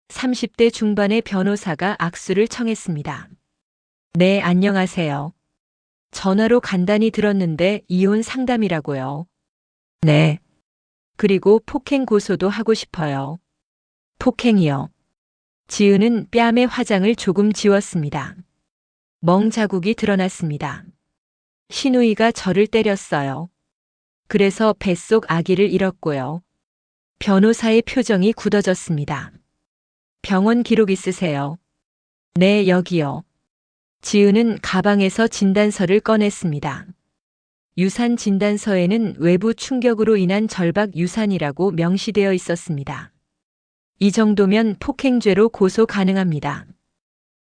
30대 중반의 변호사가 악수를 청했습니다. 네, 안녕하세요. 전화로 간단히 들었는데 이혼 상담이라고요. 네. 그리고 폭행 고소도 하고 싶어요. 폭행이요. 지은은 뺨에 화장을 조금 지웠습니다. 멍 자국이 드러났습니다. 시누이가 저를 때렸어요. 그래서 뱃속 아기를 잃었고요. 변호사의 표정이 굳어졌습니다. 병원 기록 있으세요? 네, 여기요. 지은은 가방에서 진단서를 꺼냈습니다. 유산 진단서에는 외부 충격으로 인한 절박 유산이라고 명시되어 있었습니다. 이 정도면 폭행죄로 고소 가능합니다.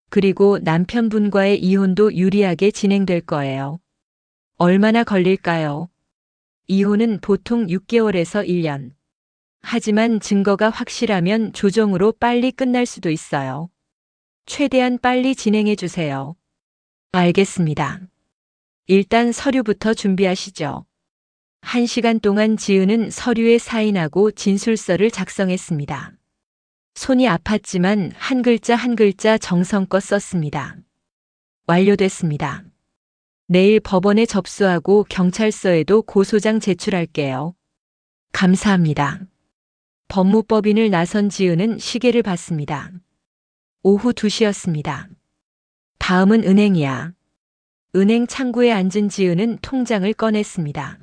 그리고 남편분과의 이혼도 유리하게 진행될 거예요. 얼마나 걸릴까요? 이혼은 보통 6개월에서 1년. 하지만 증거가 확실하면 조정으로 빨리 끝날 수도 있어요. 최대한 빨리 진행해 주세요. 알겠습니다. 일단 서류부터 준비하시죠. 1시간 동안 지은은 서류에 사인하고 진술서를 작성했습니다. 손이 아팠지만 한 글자 한 글자 정성껏 썼습니다. 완료됐습니다. 내일 법원에 접수하고 경찰서에도 고소장 제출할게요. 감사합니다. 법무법인을 나선 지은은 시계를 봤습니다. 오후 2시였습니다. 다음은 은행이야. 은행 창구에 앉은 지은은 통장을 꺼냈습니다.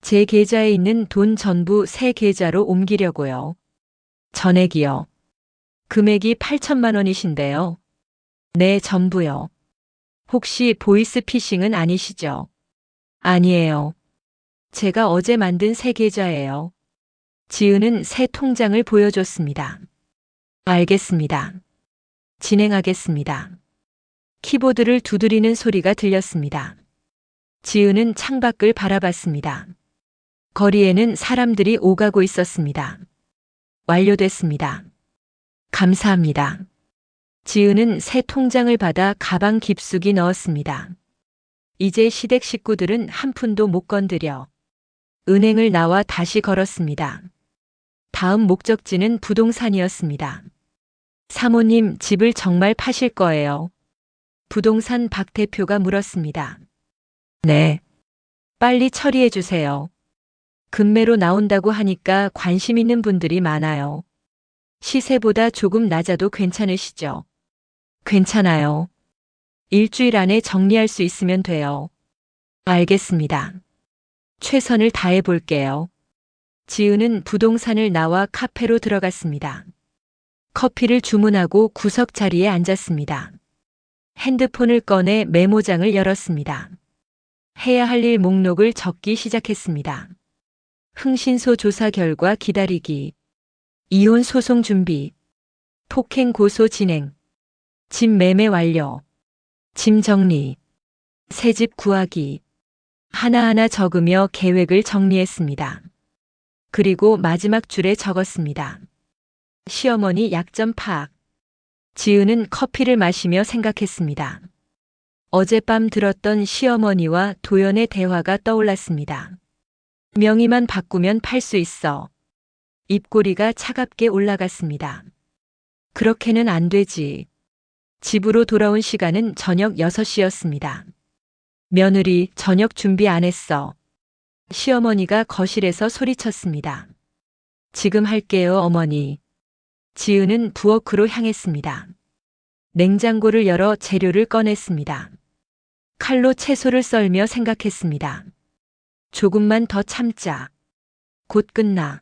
제 계좌에 있는 돈 전부 새 계좌로 옮기려고요. 전액이요. 금액이 8천만 원이신데요. 네, 전부요. 혹시 보이스피싱은 아니시죠? 아니에요. 제가 어제 만든 새 계좌예요. 지은은 새 통장을 보여줬습니다. 알겠습니다. 진행하겠습니다. 키보드를 두드리는 소리가 들렸습니다. 지은은 창밖을 바라봤습니다. 거리에는 사람들이 오가고 있었습니다. 완료됐습니다. 감사합니다. 지은은 새 통장을 받아 가방 깊숙이 넣었습니다. 이제 시댁 식구들은 한 푼도 못 건드려. 은행을 나와 다시 걸었습니다. 다음 목적지는 부동산이었습니다. 사모님, 집을 정말 파실 거예요? 부동산 박 대표가 물었습니다. 네. 빨리 처리해 주세요. 금매로 나온다고 하니까 관심 있는 분들이 많아요. 시세보다 조금 낮아도 괜찮으시죠? 괜찮아요. 일주일 안에 정리할 수 있으면 돼요. 알겠습니다. 최선을 다해 볼게요. 지은은 부동산을 나와 카페로 들어갔습니다. 커피를 주문하고 구석 자리에 앉았습니다. 핸드폰을 꺼내 메모장을 열었습니다. 해야 할 일 목록을 적기 시작했습니다. 흥신소 조사 결과 기다리기. 이혼 소송 준비. 폭행 고소 진행. 집 매매 완료. 짐 정리. 새 집 구하기. 하나하나 적으며 계획을 정리했습니다. 그리고 마지막 줄에 적었습니다. 시어머니 약점 파악. 지은은 커피를 마시며 생각했습니다. 어젯밤 들었던 시어머니와 도연의 대화가 떠올랐습니다. 명의만 바꾸면 팔 수 있어. 입꼬리가 차갑게 올라갔습니다. 그렇게는 안 되지. 집으로 돌아온 시간은 저녁 6시였습니다. 며느리 저녁 준비 안 했어. 시어머니가 거실에서 소리쳤습니다. 지금 할게요, 어머니. 지은은 부엌으로 향했습니다. 냉장고를 열어 재료를 꺼냈습니다. 칼로 채소를 썰며 생각했습니다. 조금만 더 참자. 곧 끝나.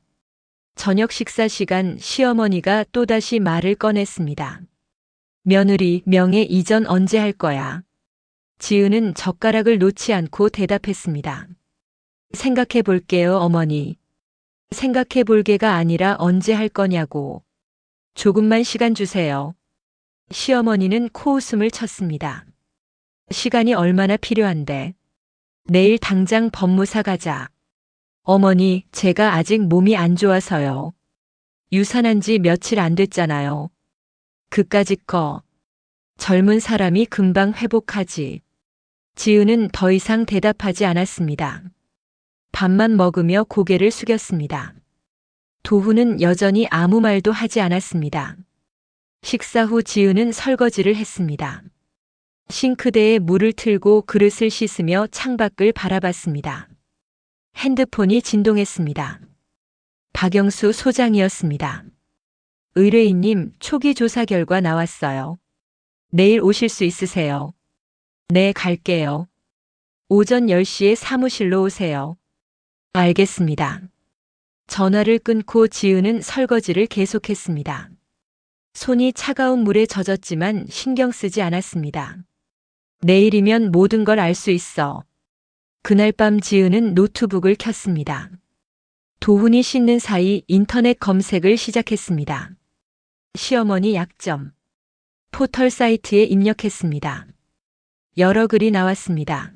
저녁 식사 시간 시어머니가 또다시 말을 꺼냈습니다. 며느리 명예 이전 언제 할 거야? 지은은 젓가락을 놓지 않고 대답했습니다. 생각해 볼게요, 어머니. 생각해 볼 게가 아니라 언제 할 거냐고. 조금만 시간 주세요. 시어머니는 코웃음을 쳤습니다. 시간이 얼마나 필요한데. 내일 당장 법무사 가자. 어머니, 제가 아직 몸이 안 좋아서요. 유산한 지 며칠 안 됐잖아요. 그까짓 거. 젊은 사람이 금방 회복하지. 지은은 더 이상 대답하지 않았습니다. 밥만 먹으며 고개를 숙였습니다. 도훈은 여전히 아무 말도 하지 않았습니다. 식사 후 지은은 설거지를 했습니다. 싱크대에 물을 틀고 그릇을 씻으며 창밖을 바라봤습니다. 핸드폰이 진동했습니다. 박영수 소장이었습니다. 의뢰인님, 초기 조사 결과 나왔어요. 내일 오실 수 있으세요? 네, 갈게요. 오전 10시에 사무실로 오세요. 알겠습니다. 전화를 끊고 지은은 설거지를 계속했습니다. 손이 차가운 물에 젖었지만 신경 쓰지 않았습니다. 내일이면 모든 걸 알 수 있어. 그날 밤 지은은 노트북을 켰습니다. 도훈이 씻는 사이 인터넷 검색을 시작했습니다. 시어머니 약점. 포털 사이트에 입력했습니다. 여러 글이 나왔습니다.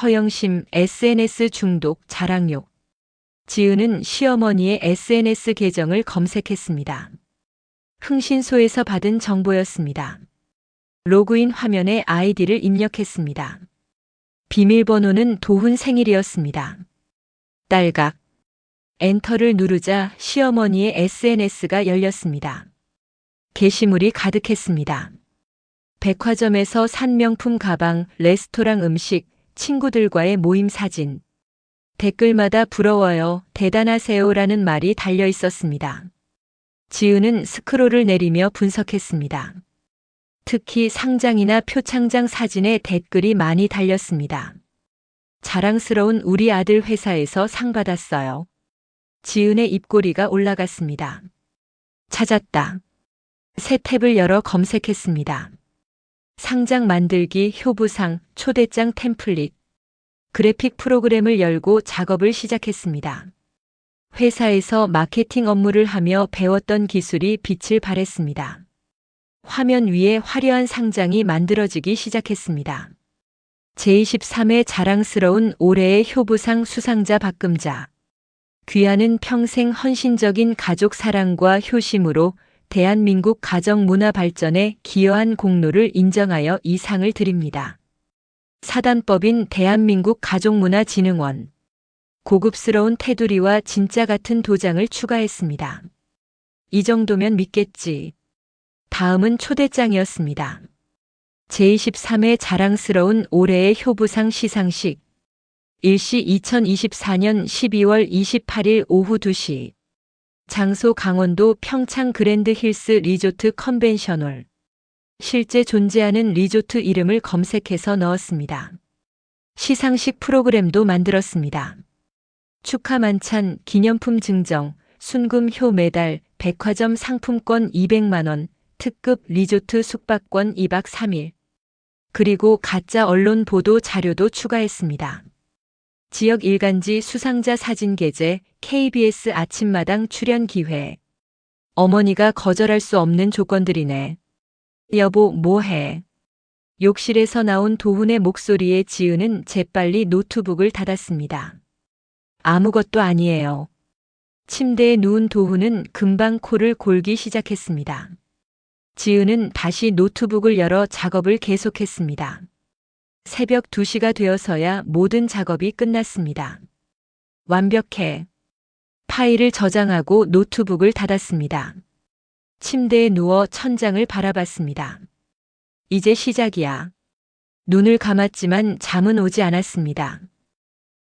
허영심, SNS 중독, 자랑욕. 지은은 시어머니의 SNS 계정을 검색했습니다. 흥신소에서 받은 정보였습니다. 로그인 화면에 아이디를 입력했습니다. 비밀번호는 도훈 생일이었습니다. 딸각. 엔터를 누르자 시어머니의 SNS가 열렸습니다. 게시물이 가득했습니다. 백화점에서 산 명품 가방, 레스토랑 음식, 친구들과의 모임 사진. 댓글마다 부러워요, 대단하세요라는 말이 달려 있었습니다. 지은은 스크롤을 내리며 분석했습니다. 특히 상장이나 표창장 사진에 댓글이 많이 달렸습니다. 자랑스러운 우리 아들 회사에서 상 받았어요. 지은의 입꼬리가 올라갔습니다. 찾았다. 새 탭을 열어 검색했습니다. 상장 만들기, 효부상, 초대장 템플릿. 그래픽 프로그램을 열고 작업을 시작했습니다. 회사에서 마케팅 업무를 하며 배웠던 기술이 빛을 발했습니다. 화면 위에 화려한 상장이 만들어지기 시작했습니다. 제23회 자랑스러운 올해의 효부상 수상자 박금자. 귀하는 평생 헌신적인 가족 사랑과 효심으로 대한민국 가정 문화 발전에 기여한 공로를 인정하여 이 상을 드립니다. 사단법인 대한민국 가족문화진흥원. 고급스러운 테두리와 진짜 같은 도장을 추가했습니다. 이 정도면 믿겠지. 다음은 초대장이었습니다. 제23회 자랑스러운 올해의 효부상 시상식. 일시 2024년 12월 28일 오후 2시. 장소 강원도 평창 그랜드 힐스 리조트 컨벤셔널. 실제 존재하는 리조트 이름을 검색해서 넣었습니다. 시상식 프로그램도 만들었습니다. 축하 만찬, 기념품 증정, 순금효 메달, 백화점 상품권 200만 원, 특급 리조트 숙박권 2박 3일. 그리고 가짜 언론 보도 자료도 추가했습니다. 지역 일간지 수상자 사진 게재, KBS 아침마당 출연 기회. 어머니가 거절할 수 없는 조건들이네. 여보, 뭐해? 욕실에서 나온 도훈의 목소리에 지은은 재빨리 노트북을 닫았습니다. 아무것도 아니에요. 침대에 누운 도훈은 금방 코를 골기 시작했습니다. 지은은 다시 노트북을 열어 작업을 계속했습니다. 새벽 2시가 되어서야 모든 작업이 끝났습니다. 완벽해. 파일을 저장하고 노트북을 닫았습니다. 침대에 누워 천장을 바라봤습니다. 이제 시작이야. 눈을 감았지만 잠은 오지 않았습니다.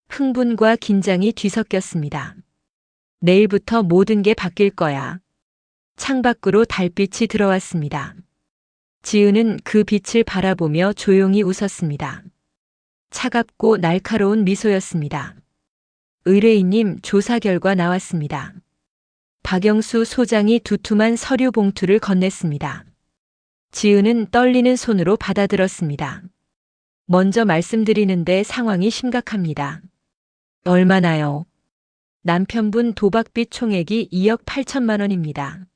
흥분과 긴장이 뒤섞였습니다. 내일부터 모든 게 바뀔 거야. 창밖으로 달빛이 들어왔습니다. 지은은 그 빛을 바라보며 조용히 웃었습니다. 차갑고 날카로운 미소였습니다. 의뢰인님, 조사 결과 나왔습니다. 박영수 소장이 두툼한 서류 봉투를 건넸습니다. 지은은 떨리는 손으로 받아들었습니다. 먼저 말씀드리는데 상황이 심각합니다. 얼마나요? 남편분 도박빚 총액이 2억 8천만 원입니다.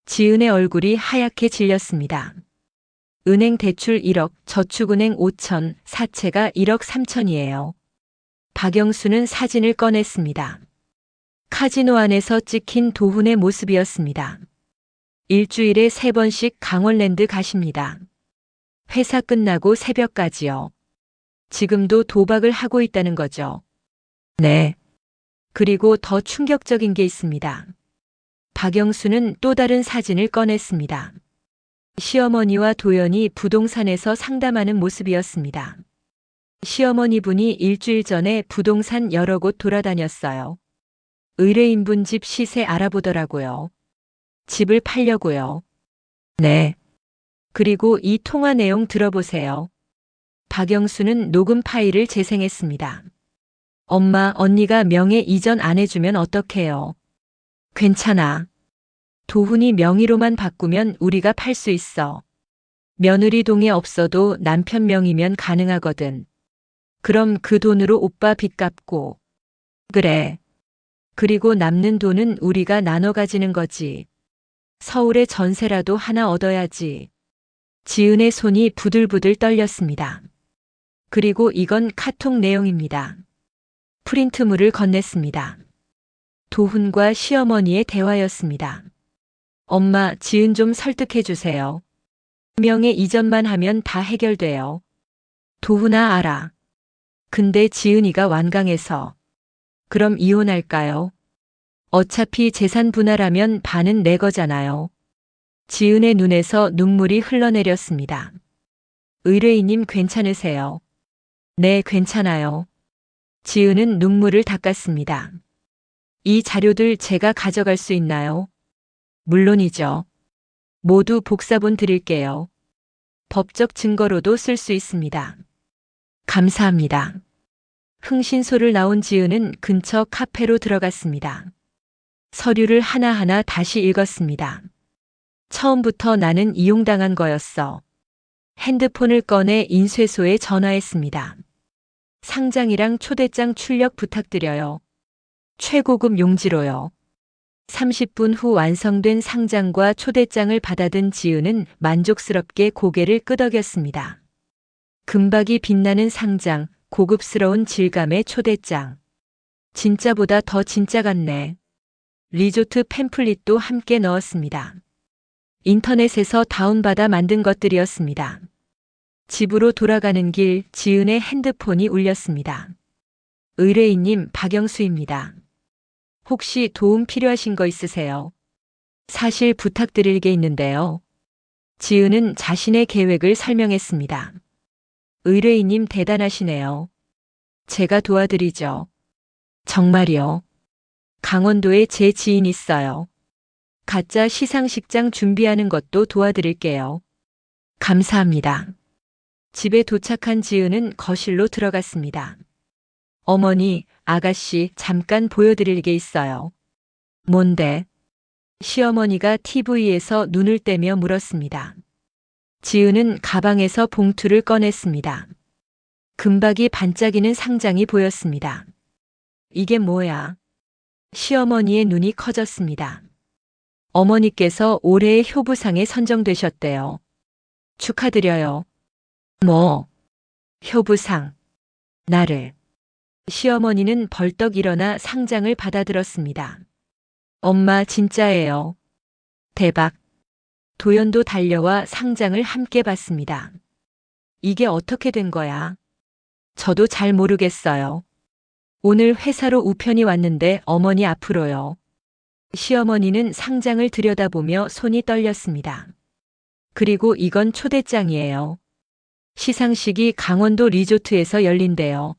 지은의 얼굴이 하얗게 질렸습니다. 은행 대출 1억, 저축은행 5천, 사채가 1억 3천이에요. 박영수는 사진을 꺼냈습니다. 카지노 안에서 찍힌 도훈의 모습이었습니다. 일주일에 3번씩 강원랜드 가십니다. 회사 끝나고 새벽까지요. 지금도 도박을 하고 있다는 거죠. 네. 그리고 더 충격적인 게 있습니다. 박영수는 또 다른 사진을 꺼냈습니다. 시어머니와 도연이 부동산에서 상담하는 모습이었습니다. 시어머니 분이 일주일 전에 부동산 여러 곳 돌아다녔어요. 의뢰인분 집 시세 알아보더라고요. 집을 팔려고요. 네. 그리고 이 통화 내용 들어보세요. 박영수는 녹음 파일을 재생했습니다. 엄마, 언니가 명예 이전 안 해주면 어떡해요? 괜찮아. 도훈이 명의로만 바꾸면 우리가 팔 수 있어. 며느리 동의 없어도 남편 명의면 가능하거든. 그럼 그 돈으로 오빠 빚 갚고. 그래. 그리고 남는 돈은 우리가 나눠 가지는 거지. 서울에 전세라도 하나 얻어야지. 지은의 손이 부들부들 떨렸습니다. 그리고 이건 카톡 내용입니다. 프린트물을 건넸습니다. 도훈과 시어머니의 대화였습니다. 엄마, 지은 좀 설득해 주세요. 명예 이전만 하면 다 해결돼요. 도훈아, 알아. 근데 지은이가 완강해서. 그럼 이혼할까요? 어차피 재산 분할하면 반은 내 거잖아요. 지은의 눈에서 눈물이 흘러내렸습니다. 의뢰인님 괜찮으세요? 네, 괜찮아요. 지은은 눈물을 닦았습니다. 이 자료들 제가 가져갈 수 있나요? 물론이죠. 모두 복사본 드릴게요. 법적 증거로도 쓸 수 있습니다. 감사합니다. 흥신소를 나온 지은은 근처 카페로 들어갔습니다. 서류를 하나하나 다시 읽었습니다. 처음부터 나는 이용당한 거였어. 핸드폰을 꺼내 인쇄소에 전화했습니다. 상장이랑 초대장 출력 부탁드려요. 최고급 용지로요. 30분 후 완성된 상장과 초대장을 받아든 지은은 만족스럽게 고개를 끄덕였습니다. 금박이 빛나는 상장, 고급스러운 질감의 초대장. 진짜보다 더 진짜 같네. 리조트 팸플릿도 함께 넣었습니다. 인터넷에서 다운받아 만든 것들이었습니다. 집으로 돌아가는 길 지은의 핸드폰이 울렸습니다. 의뢰인님, 박영수입니다. 혹시 도움 필요하신 거 있으세요? 사실 부탁드릴 게 있는데요. 지은은 자신의 계획을 설명했습니다. 의뢰인님 대단하시네요. 제가 도와드리죠. 정말요? 강원도에 제 지인 있어요. 가짜 시상식장 준비하는 것도 도와드릴게요. 감사합니다. 집에 도착한 지은은 거실로 들어갔습니다. 어머니, 아가씨, 잠깐 보여드릴 게 있어요. 뭔데? 시어머니가 TV에서 눈을 떼며 물었습니다. 지은은 가방에서 봉투를 꺼냈습니다. 금박이 반짝이는 상장이 보였습니다. 이게 뭐야? 시어머니의 눈이 커졌습니다. 어머니께서 올해의 효부상에 선정되셨대요. 축하드려요. 뭐? 효부상. 나를. 시어머니는 벌떡 일어나 상장을 받아들었습니다. 엄마 진짜예요. 대박. 도연도 달려와 상장을 함께 받습니다. 이게 어떻게 된 거야? 저도 잘 모르겠어요. 오늘 회사로 우편이 왔는데 어머니 앞으로요. 시어머니는 상장을 들여다보며 손이 떨렸습니다. 그리고 이건 초대장이에요. 시상식이 강원도 리조트에서 열린대요.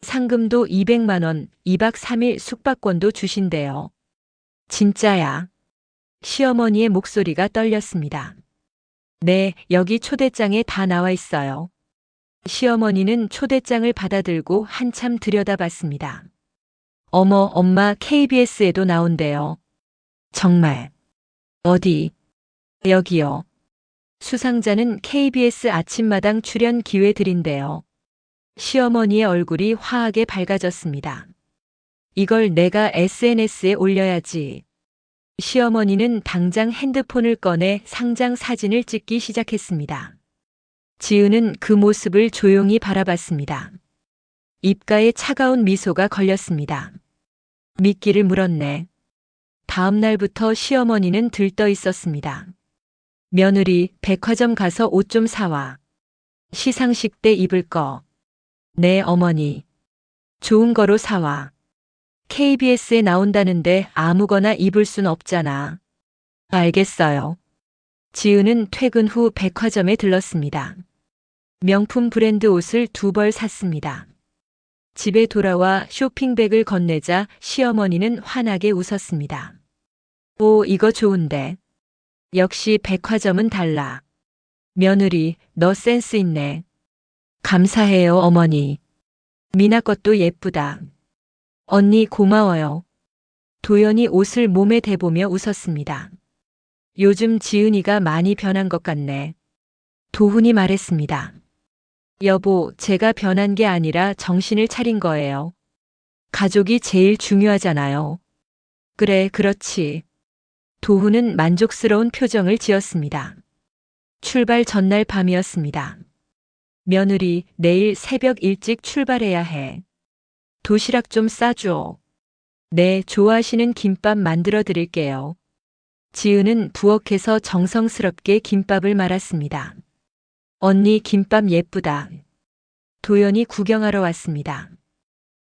상금도 200만 원, 2박 3일 숙박권도 주신대요. 진짜야. 시어머니의 목소리가 떨렸습니다. 네, 여기 초대장에 다 나와 있어요. 시어머니는 초대장을 받아들고 한참 들여다봤습니다. 어머, 엄마 KBS에도 나온대요. 정말. 어디? 여기요. 수상자는 KBS 아침마당 출연 기회 드린대요. 시어머니의 얼굴이 화하게 밝아졌습니다. 이걸 내가 SNS에 올려야지. 시어머니는 당장 핸드폰을 꺼내 상장 사진을 찍기 시작했습니다. 지은은 그 모습을 조용히 바라봤습니다. 입가에 차가운 미소가 걸렸습니다. 미끼를 물었네. 다음 날부터 시어머니는 들떠 있었습니다. 며느리, 백화점 가서 옷 좀 사와. 시상식 때 입을 거. 네, 어머니. 좋은 거로 사와. KBS에 나온다는데 아무거나 입을 순 없잖아. 알겠어요. 지은은 퇴근 후 백화점에 들렀습니다. 명품 브랜드 옷을 2벌 샀습니다. 집에 돌아와 쇼핑백을 건네자 시어머니는 환하게 웃었습니다. 오, 이거 좋은데. 역시 백화점은 달라. 며느리, 너 센스 있네. 감사해요, 어머니. 미나 것도 예쁘다. 언니 고마워요. 도연이 옷을 몸에 대보며 웃었습니다. 요즘 지은이가 많이 변한 것 같네. 도훈이 말했습니다. 여보, 제가 변한 게 아니라 정신을 차린 거예요. 가족이 제일 중요하잖아요. 그래, 그렇지. 도훈은 만족스러운 표정을 지었습니다. 출발 전날 밤이었습니다. 며느리, 내일 새벽 일찍 출발해야 해. 도시락 좀 싸줘. 네, 좋아하시는 김밥 만들어 드릴게요. 지은은 부엌에서 정성스럽게 김밥을 말았습니다. 언니 김밥 예쁘다. 도연이 구경하러 왔습니다.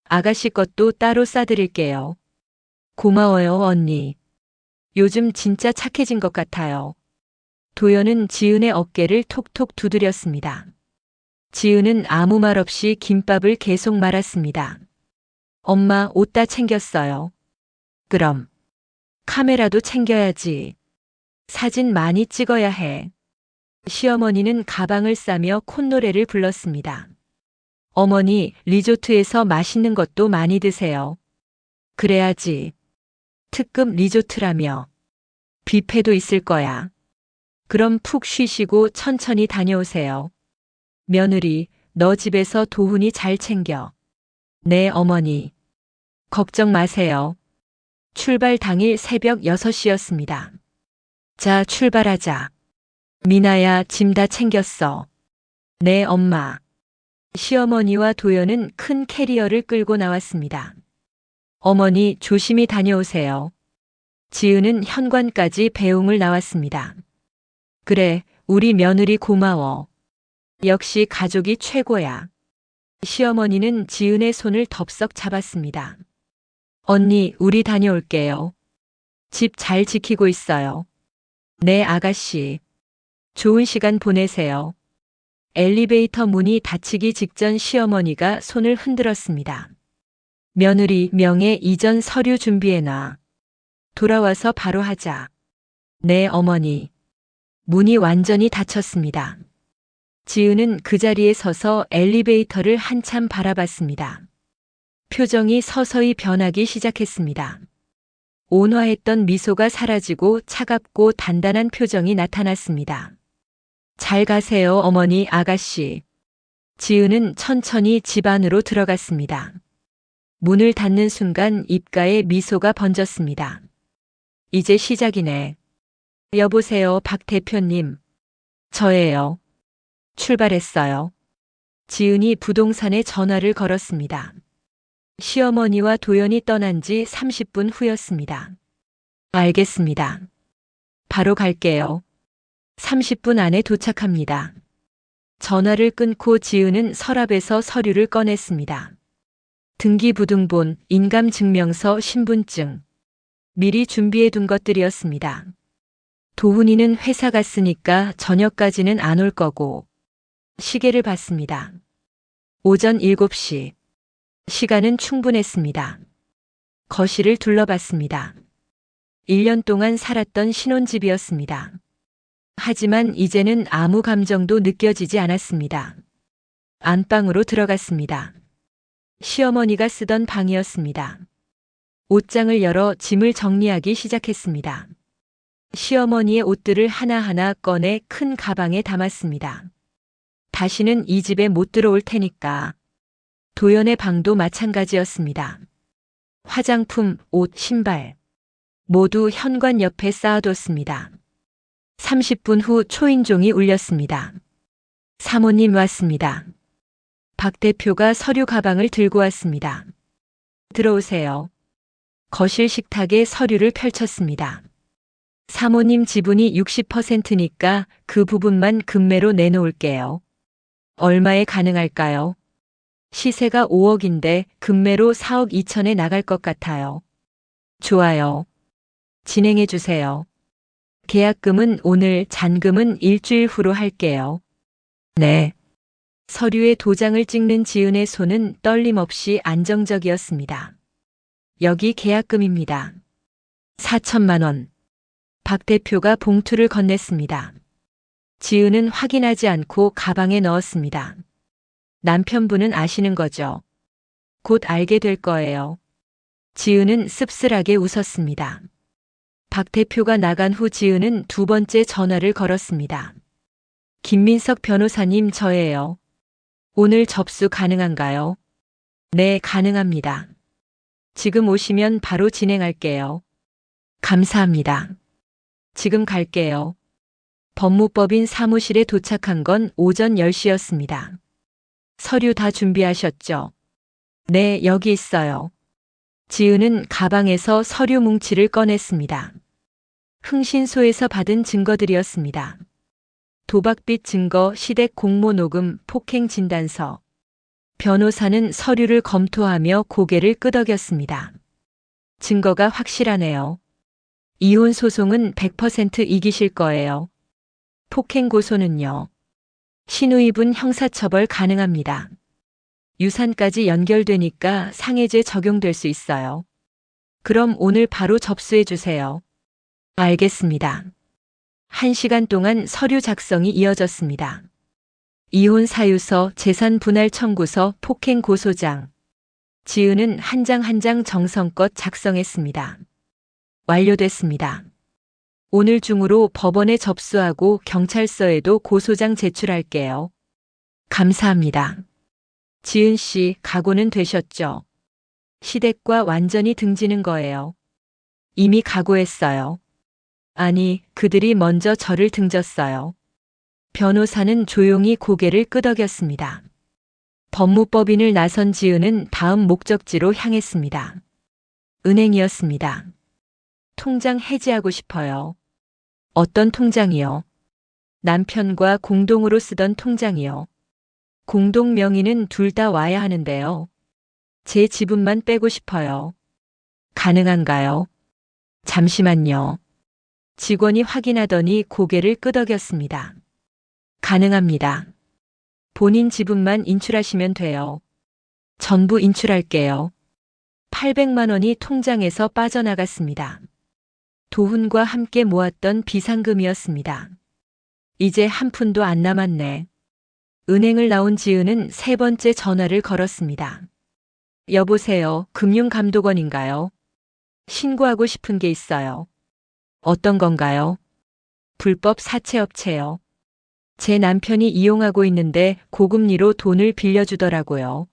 아가씨 것도 따로 싸드릴게요. 고마워요, 언니. 요즘 진짜 착해진 것 같아요. 도연은 지은의 어깨를 톡톡 두드렸습니다. 지은은 아무 말 없이 김밥을 계속 말았습니다. 엄마, 옷 다 챙겼어요. 그럼 카메라도 챙겨야지. 사진 많이 찍어야 해. 시어머니는 가방을 싸며 콧노래를 불렀습니다. 어머니, 리조트에서 맛있는 것도 많이 드세요. 그래야지. 특급 리조트라며. 뷔페도 있을 거야. 그럼 푹 쉬시고 천천히 다녀오세요. 며느리, 너 집에서 도훈이 잘 챙겨. 네, 어머니. 걱정 마세요. 출발 당일 새벽 6시였습니다. 자, 출발하자. 미나야, 짐 다 챙겼어. 네, 엄마. 시어머니와 도연은 큰 캐리어를 끌고 나왔습니다. 어머니, 조심히 다녀오세요. 지은은 현관까지 배웅을 나왔습니다. 그래, 우리 며느리 고마워. 역시 가족이 최고야. 시어머니는 지은의 손을 덥석 잡았습니다. 언니, 우리 다녀올게요. 집 잘 지키고 있어요. 네, 아가씨. 좋은 시간 보내세요. 엘리베이터 문이 닫히기 직전 시어머니가 손을 흔들었습니다. 며느리, 명예 이전 서류 준비해놔. 돌아와서 바로 하자. 네, 어머니. 문이 완전히 닫혔습니다. 지은은 그 자리에 서서 엘리베이터를 한참 바라봤습니다. 표정이 서서히 변하기 시작했습니다. 온화했던 미소가 사라지고 차갑고 단단한 표정이 나타났습니다. 잘 가세요, 어머니, 아가씨. 지은은 천천히 집 안으로 들어갔습니다. 문을 닫는 순간 입가에 미소가 번졌습니다. 이제 시작이네. 여보세요, 박 대표님. 저예요. 출발했어요. 지은이 부동산에 전화를 걸었습니다. 시어머니와 도연이 떠난 지 30분 후였습니다. 알겠습니다. 바로 갈게요. 30분 안에 도착합니다. 전화를 끊고 지은은 서랍에서 서류를 꺼냈습니다. 등기부등본, 인감증명서, 신분증. 미리 준비해 둔 것들이었습니다. 도훈이는 회사 갔으니까 저녁까지는 안 올 거고. 시계를 봤습니다. 오전 7시. 시간은 충분했습니다. 거실을 둘러봤습니다. 1년 동안 살았던 신혼집이었습니다. 하지만 이제는 아무 감정도 느껴지지 않았습니다. 안방으로 들어갔습니다. 시어머니가 쓰던 방이었습니다. 옷장을 열어 짐을 정리하기 시작했습니다. 시어머니의 옷들을 하나하나 꺼내 큰 가방에 담았습니다. 다시는 이 집에 못 들어올 테니까. 도연의 방도 마찬가지였습니다. 화장품, 옷, 신발. 모두 현관 옆에 쌓아뒀습니다. 30분 후 초인종이 울렸습니다. 사모님 왔습니다. 박 대표가 서류 가방을 들고 왔습니다. 들어오세요. 거실 식탁에 서류를 펼쳤습니다. 사모님 지분이 60%니까 그 부분만 금매로 내놓을게요. 얼마에 가능할까요? 시세가 5억인데 금매로 4억 2천에 나갈 것 같아요. 좋아요. 진행해 주세요. 계약금은 오늘, 잔금은 일주일 후로 할게요. 네. 서류에 도장을 찍는 지은의 손은 떨림 없이 안정적이었습니다. 여기 계약금입니다. 4천만 원. 박 대표가 봉투를 건넸습니다. 지은은 확인하지 않고 가방에 넣었습니다. 남편분은 아시는 거죠? 곧 알게 될 거예요. 지은은 씁쓸하게 웃었습니다. 박 대표가 나간 후 지은은 두 번째 전화를 걸었습니다. 김민석 변호사님, 저예요. 오늘 접수 가능한가요? 네, 가능합니다. 지금 오시면 바로 진행할게요. 감사합니다. 지금 갈게요. 법무법인 사무실에 도착한 건 오전 10시였습니다. 서류 다 준비하셨죠? 네, 여기 있어요. 지은은 가방에서 서류 뭉치를 꺼냈습니다. 흥신소에서 받은 증거들이었습니다. 도박빚 증거, 시댁 공모 녹음, 폭행 진단서. 변호사는 서류를 검토하며 고개를 끄덕였습니다. 증거가 확실하네요. 이혼 소송은 100% 이기실 거예요. 폭행 고소는요. 신우이분 형사처벌 가능합니다. 유산까지 연결되니까 상해죄 적용될 수 있어요. 그럼 오늘 바로 접수해 주세요. 알겠습니다. 1시간 동안 서류 작성이 이어졌습니다. 이혼 사유서, 재산 분할 청구서, 폭행 고소장. 지은은 한 장 한 장 정성껏 작성했습니다. 완료됐습니다. 오늘 중으로 법원에 접수하고 경찰서에도 고소장 제출할게요. 감사합니다. 지은 씨, 각오는 되셨죠? 시댁과 완전히 등지는 거예요. 이미 각오했어요. 아니, 그들이 먼저 저를 등졌어요. 변호사는 조용히 고개를 끄덕였습니다. 법무법인을 나선 지은은 다음 목적지로 향했습니다. 은행이었습니다. 통장 해지하고 싶어요. 어떤 통장이요? 남편과 공동으로 쓰던 통장이요. 공동 명의는 둘 다 와야 하는데요. 제 지분만 빼고 싶어요. 가능한가요? 잠시만요. 직원이 확인하더니 고개를 끄덕였습니다. 가능합니다. 본인 지분만 인출하시면 돼요. 전부 인출할게요. 800만 원이 통장에서 빠져나갔습니다. 도훈과 함께 모았던 비상금이었습니다. 이제 한 푼도 안 남았네. 은행을 나온 지은은 세 번째 전화를 걸었습니다. 여보세요, 금융감독원인가요? 신고하고 싶은 게 있어요. 어떤 건가요? 불법 사채업체요. 제 남편이 이용하고 있는데 고금리로 돈을 빌려주더라고요.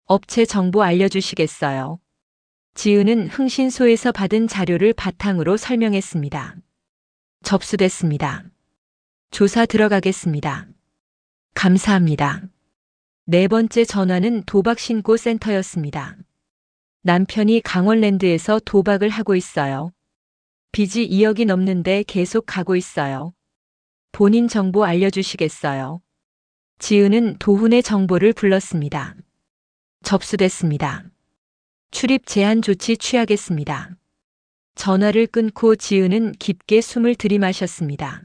업체 정보 알려주시겠어요? 지은은 흥신소에서 받은 자료를 바탕으로 설명했습니다. 접수됐습니다. 조사 들어가겠습니다. 감사합니다. 네 번째 전화는 도박신고센터였습니다. 남편이 강원랜드에서 도박을 하고 있어요. 빚이 2억이 넘는데 계속 가고 있어요. 본인 정보 알려주시겠어요? 지은은 도훈의 정보를 불렀습니다. 접수됐습니다. 출입 제한 조치 취하겠습니다. 전화를 끊고 지은은 깊게 숨을 들이마셨습니다.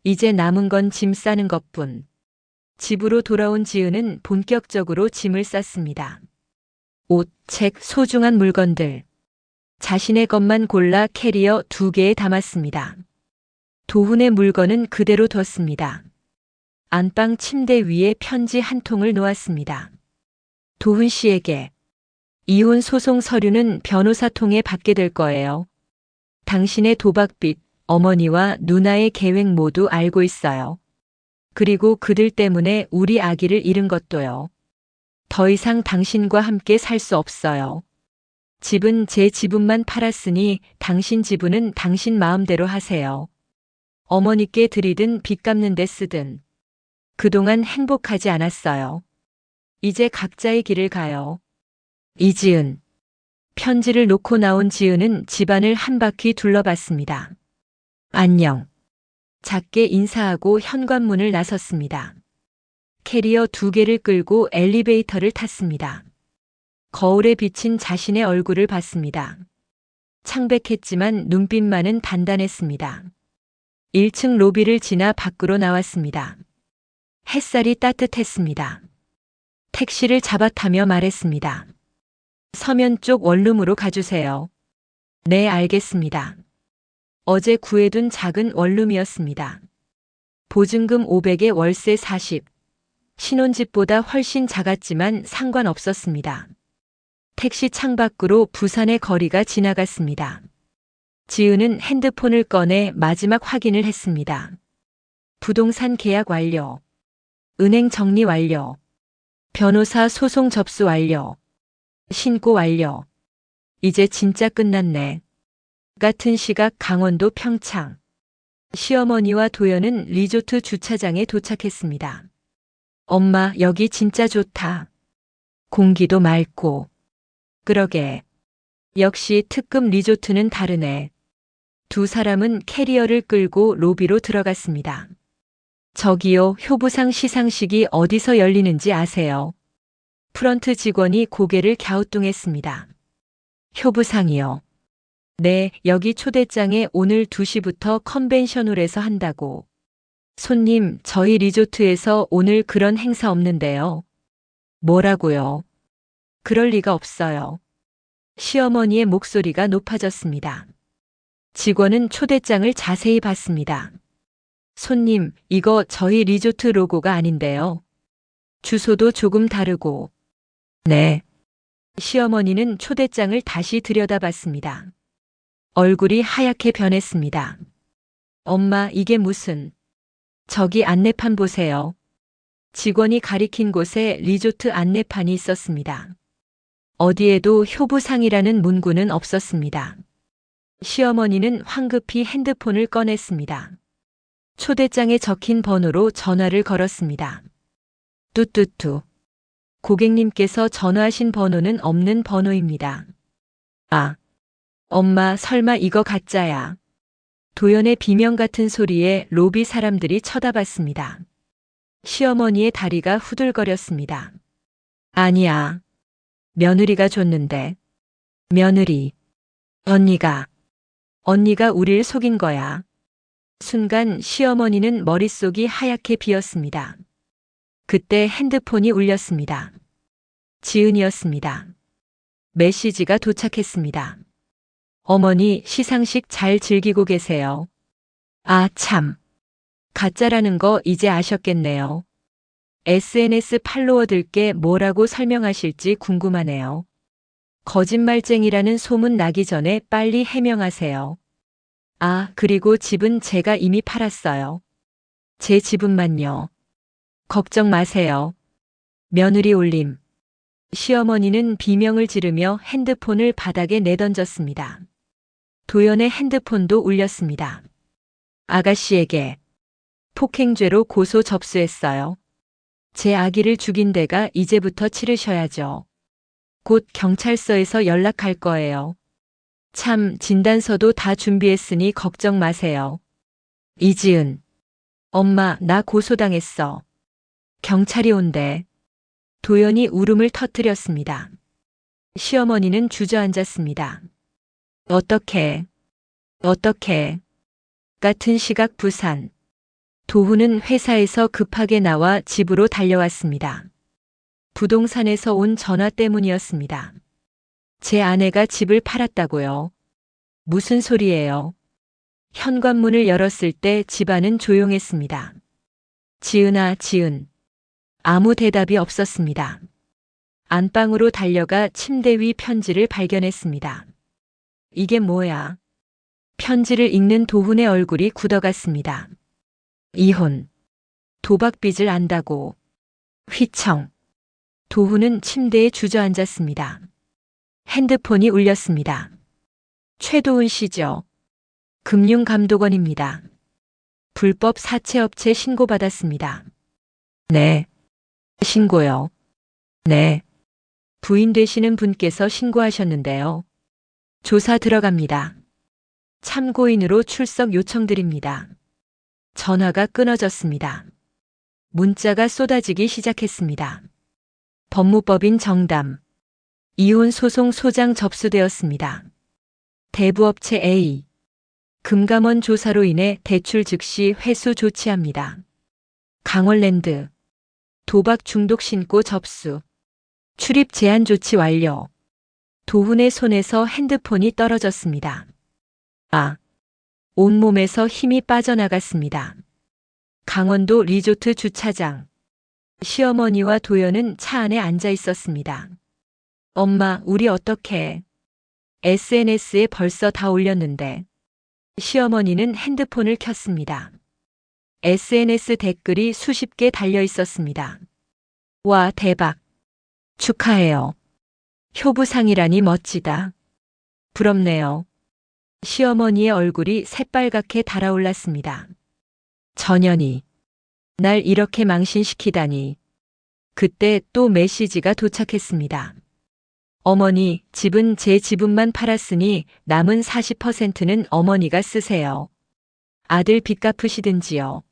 이제 남은 건 짐 싸는 것뿐. 집으로 돌아온 지은은 본격적으로 짐을 쌌습니다. 옷, 책, 소중한 물건들. 자신의 것만 골라 캐리어 2개에 담았습니다. 도훈의 물건은 그대로 뒀습니다. 안방 침대 위에 편지 한 통을 놓았습니다. 도훈 씨에게 이혼 소송 서류는 변호사 통해 받게 될 거예요. 당신의 도박빚, 어머니와 누나의 계획 모두 알고 있어요. 그리고 그들 때문에 우리 아기를 잃은 것도요. 더 이상 당신과 함께 살 수 없어요. 집은 제 지분만 팔았으니 당신 지분은 당신 마음대로 하세요. 어머니께 드리든 빚 갚는 데 쓰든. 그동안 행복하지 않았어요. 이제 각자의 길을 가요. 이지은. 편지를 놓고 나온 지은은 집안을 한 바퀴 둘러봤습니다. 안녕. 작게 인사하고 현관문을 나섰습니다. 캐리어 2개를 끌고 엘리베이터를 탔습니다. 거울에 비친 자신의 얼굴을 봤습니다. 창백했지만 눈빛만은 단단했습니다. 1층 로비를 지나 밖으로 나왔습니다. 햇살이 따뜻했습니다. 택시를 잡아 타며 말했습니다. 서면 쪽 원룸으로 가주세요. 네, 알겠습니다. 어제 구해둔 작은 원룸이었습니다. 보증금 500에 월세 40. 신혼집보다 훨씬 작았지만 상관없었습니다. 택시 창밖으로 부산의 거리가 지나갔습니다. 지은은 핸드폰을 꺼내 마지막 확인을 했습니다. 부동산 계약 완료. 은행 정리 완료. 변호사 소송 접수 완료. 신고 완료. 이제 진짜 끝났네. 같은 시각 강원도 평창. 시어머니와 도연은 리조트 주차장에 도착했습니다. 엄마, 여기 진짜 좋다. 공기도 맑고. 그러게. 역시 특급 리조트는 다르네. 두 사람은 캐리어를 끌고 로비로 들어갔습니다. 저기요, 효부상 시상식이 어디서 열리는지 아세요? 프런트 직원이 고개를 갸우뚱했습니다. 효부상이요. 네, 여기 초대장에 오늘 2시부터 컨벤션홀에서 한다고. 손님, 저희 리조트에서 오늘 그런 행사 없는데요. 뭐라고요? 그럴 리가 없어요. 시어머니의 목소리가 높아졌습니다. 직원은 초대장을 자세히 봤습니다. 손님, 이거 저희 리조트 로고가 아닌데요. 주소도 조금 다르고. 네. 시어머니는 초대장을 다시 들여다봤습니다. 얼굴이 하얗게 변했습니다. 엄마, 이게 무슨... 저기 안내판 보세요. 직원이 가리킨 곳에 리조트 안내판이 있었습니다. 어디에도 효부상이라는 문구는 없었습니다. 시어머니는 황급히 핸드폰을 꺼냈습니다. 초대장에 적힌 번호로 전화를 걸었습니다. 뚜뚜뚜. 고객님께서 전화하신 번호는 없는 번호입니다. 아, 엄마, 설마 이거 가짜야? 도연의 비명 같은 소리에 로비 사람들이 쳐다봤습니다. 시어머니의 다리가 후들거렸습니다. 아니야. 며느리가 줬는데. 며느리. 언니가 우릴 속인 거야. 순간 시어머니는 머릿속이 하얗게 비었습니다. 그때 핸드폰이 울렸습니다. 지은이었습니다. 메시지가 도착했습니다. 어머니, 시상식 잘 즐기고 계세요. 아, 참. 가짜라는 거 이제 아셨겠네요. SNS 팔로워들께 뭐라고 설명하실지 궁금하네요. 거짓말쟁이라는 소문 나기 전에 빨리 해명하세요. 아, 그리고 집은 제가 이미 팔았어요. 제 지분만요. 걱정 마세요. 며느리 올림. 시어머니는 비명을 지르며 핸드폰을 바닥에 내던졌습니다. 도연의 핸드폰도 울렸습니다. 아가씨에게 폭행죄로 고소 접수했어요. 제 아기를 죽인 데가 이제부터 치르셔야죠. 곧 경찰서에서 연락할 거예요. 참, 진단서도 다 준비했으니 걱정 마세요. 이지은. 엄마, 나 고소당했어. 경찰이 온대. 도연이 울음을 터뜨렸습니다. 시어머니는 주저앉았습니다. 어떻게 같은 시각 부산. 도훈은 회사에서 급하게 나와 집으로 달려왔습니다. 부동산에서 온 전화 때문이었습니다. 제 아내가 집을 팔았다고요. 무슨 소리예요? 현관문을 열었을 때 집안은 조용했습니다. 지은아, 지은. 아무 대답이 없었습니다. 안방으로 달려가 침대 위 편지를 발견했습니다. 이게 뭐야? 편지를 읽는 도훈의 얼굴이 굳어갔습니다. 이혼. 도박빚을 안다고. 휘청. 도훈은 침대에 주저앉았습니다. 핸드폰이 울렸습니다. 최도훈 씨죠. 금융감독원입니다. 불법 사채업체 신고받았습니다. 네. 신고요. 네. 부인 되시는 분께서 신고하셨는데요. 조사 들어갑니다. 참고인으로 출석 요청드립니다. 전화가 끊어졌습니다. 문자가 쏟아지기 시작했습니다. 법무법인 정담. 이혼 소송 소장 접수되었습니다. 대부업체 A. 금감원 조사로 인해 대출 즉시 회수 조치합니다. 강원랜드. 도박 중독 신고 접수. 출입 제한 조치 완료. 도훈의 손에서 핸드폰이 떨어졌습니다. 온몸에서 힘이 빠져나갔습니다. 강원도 리조트 주차장. 시어머니와 도연은 차 안에 앉아 있었습니다. 엄마, 우리 어떡해? SNS에 벌써 다 올렸는데. 시어머니는 핸드폰을 켰습니다. SNS 댓글이 수십 개 달려 있었습니다. 와, 대박. 축하해요. 효부상이라니 멋지다. 부럽네요. 시어머니의 얼굴이 새빨갛게 달아올랐습니다. 전현이. 날 이렇게 망신시키다니. 그때 또 메시지가 도착했습니다. 어머니, 집은 제 지분만 팔았으니 남은 40%는 어머니가 쓰세요. 아들 빚 갚으시든지요.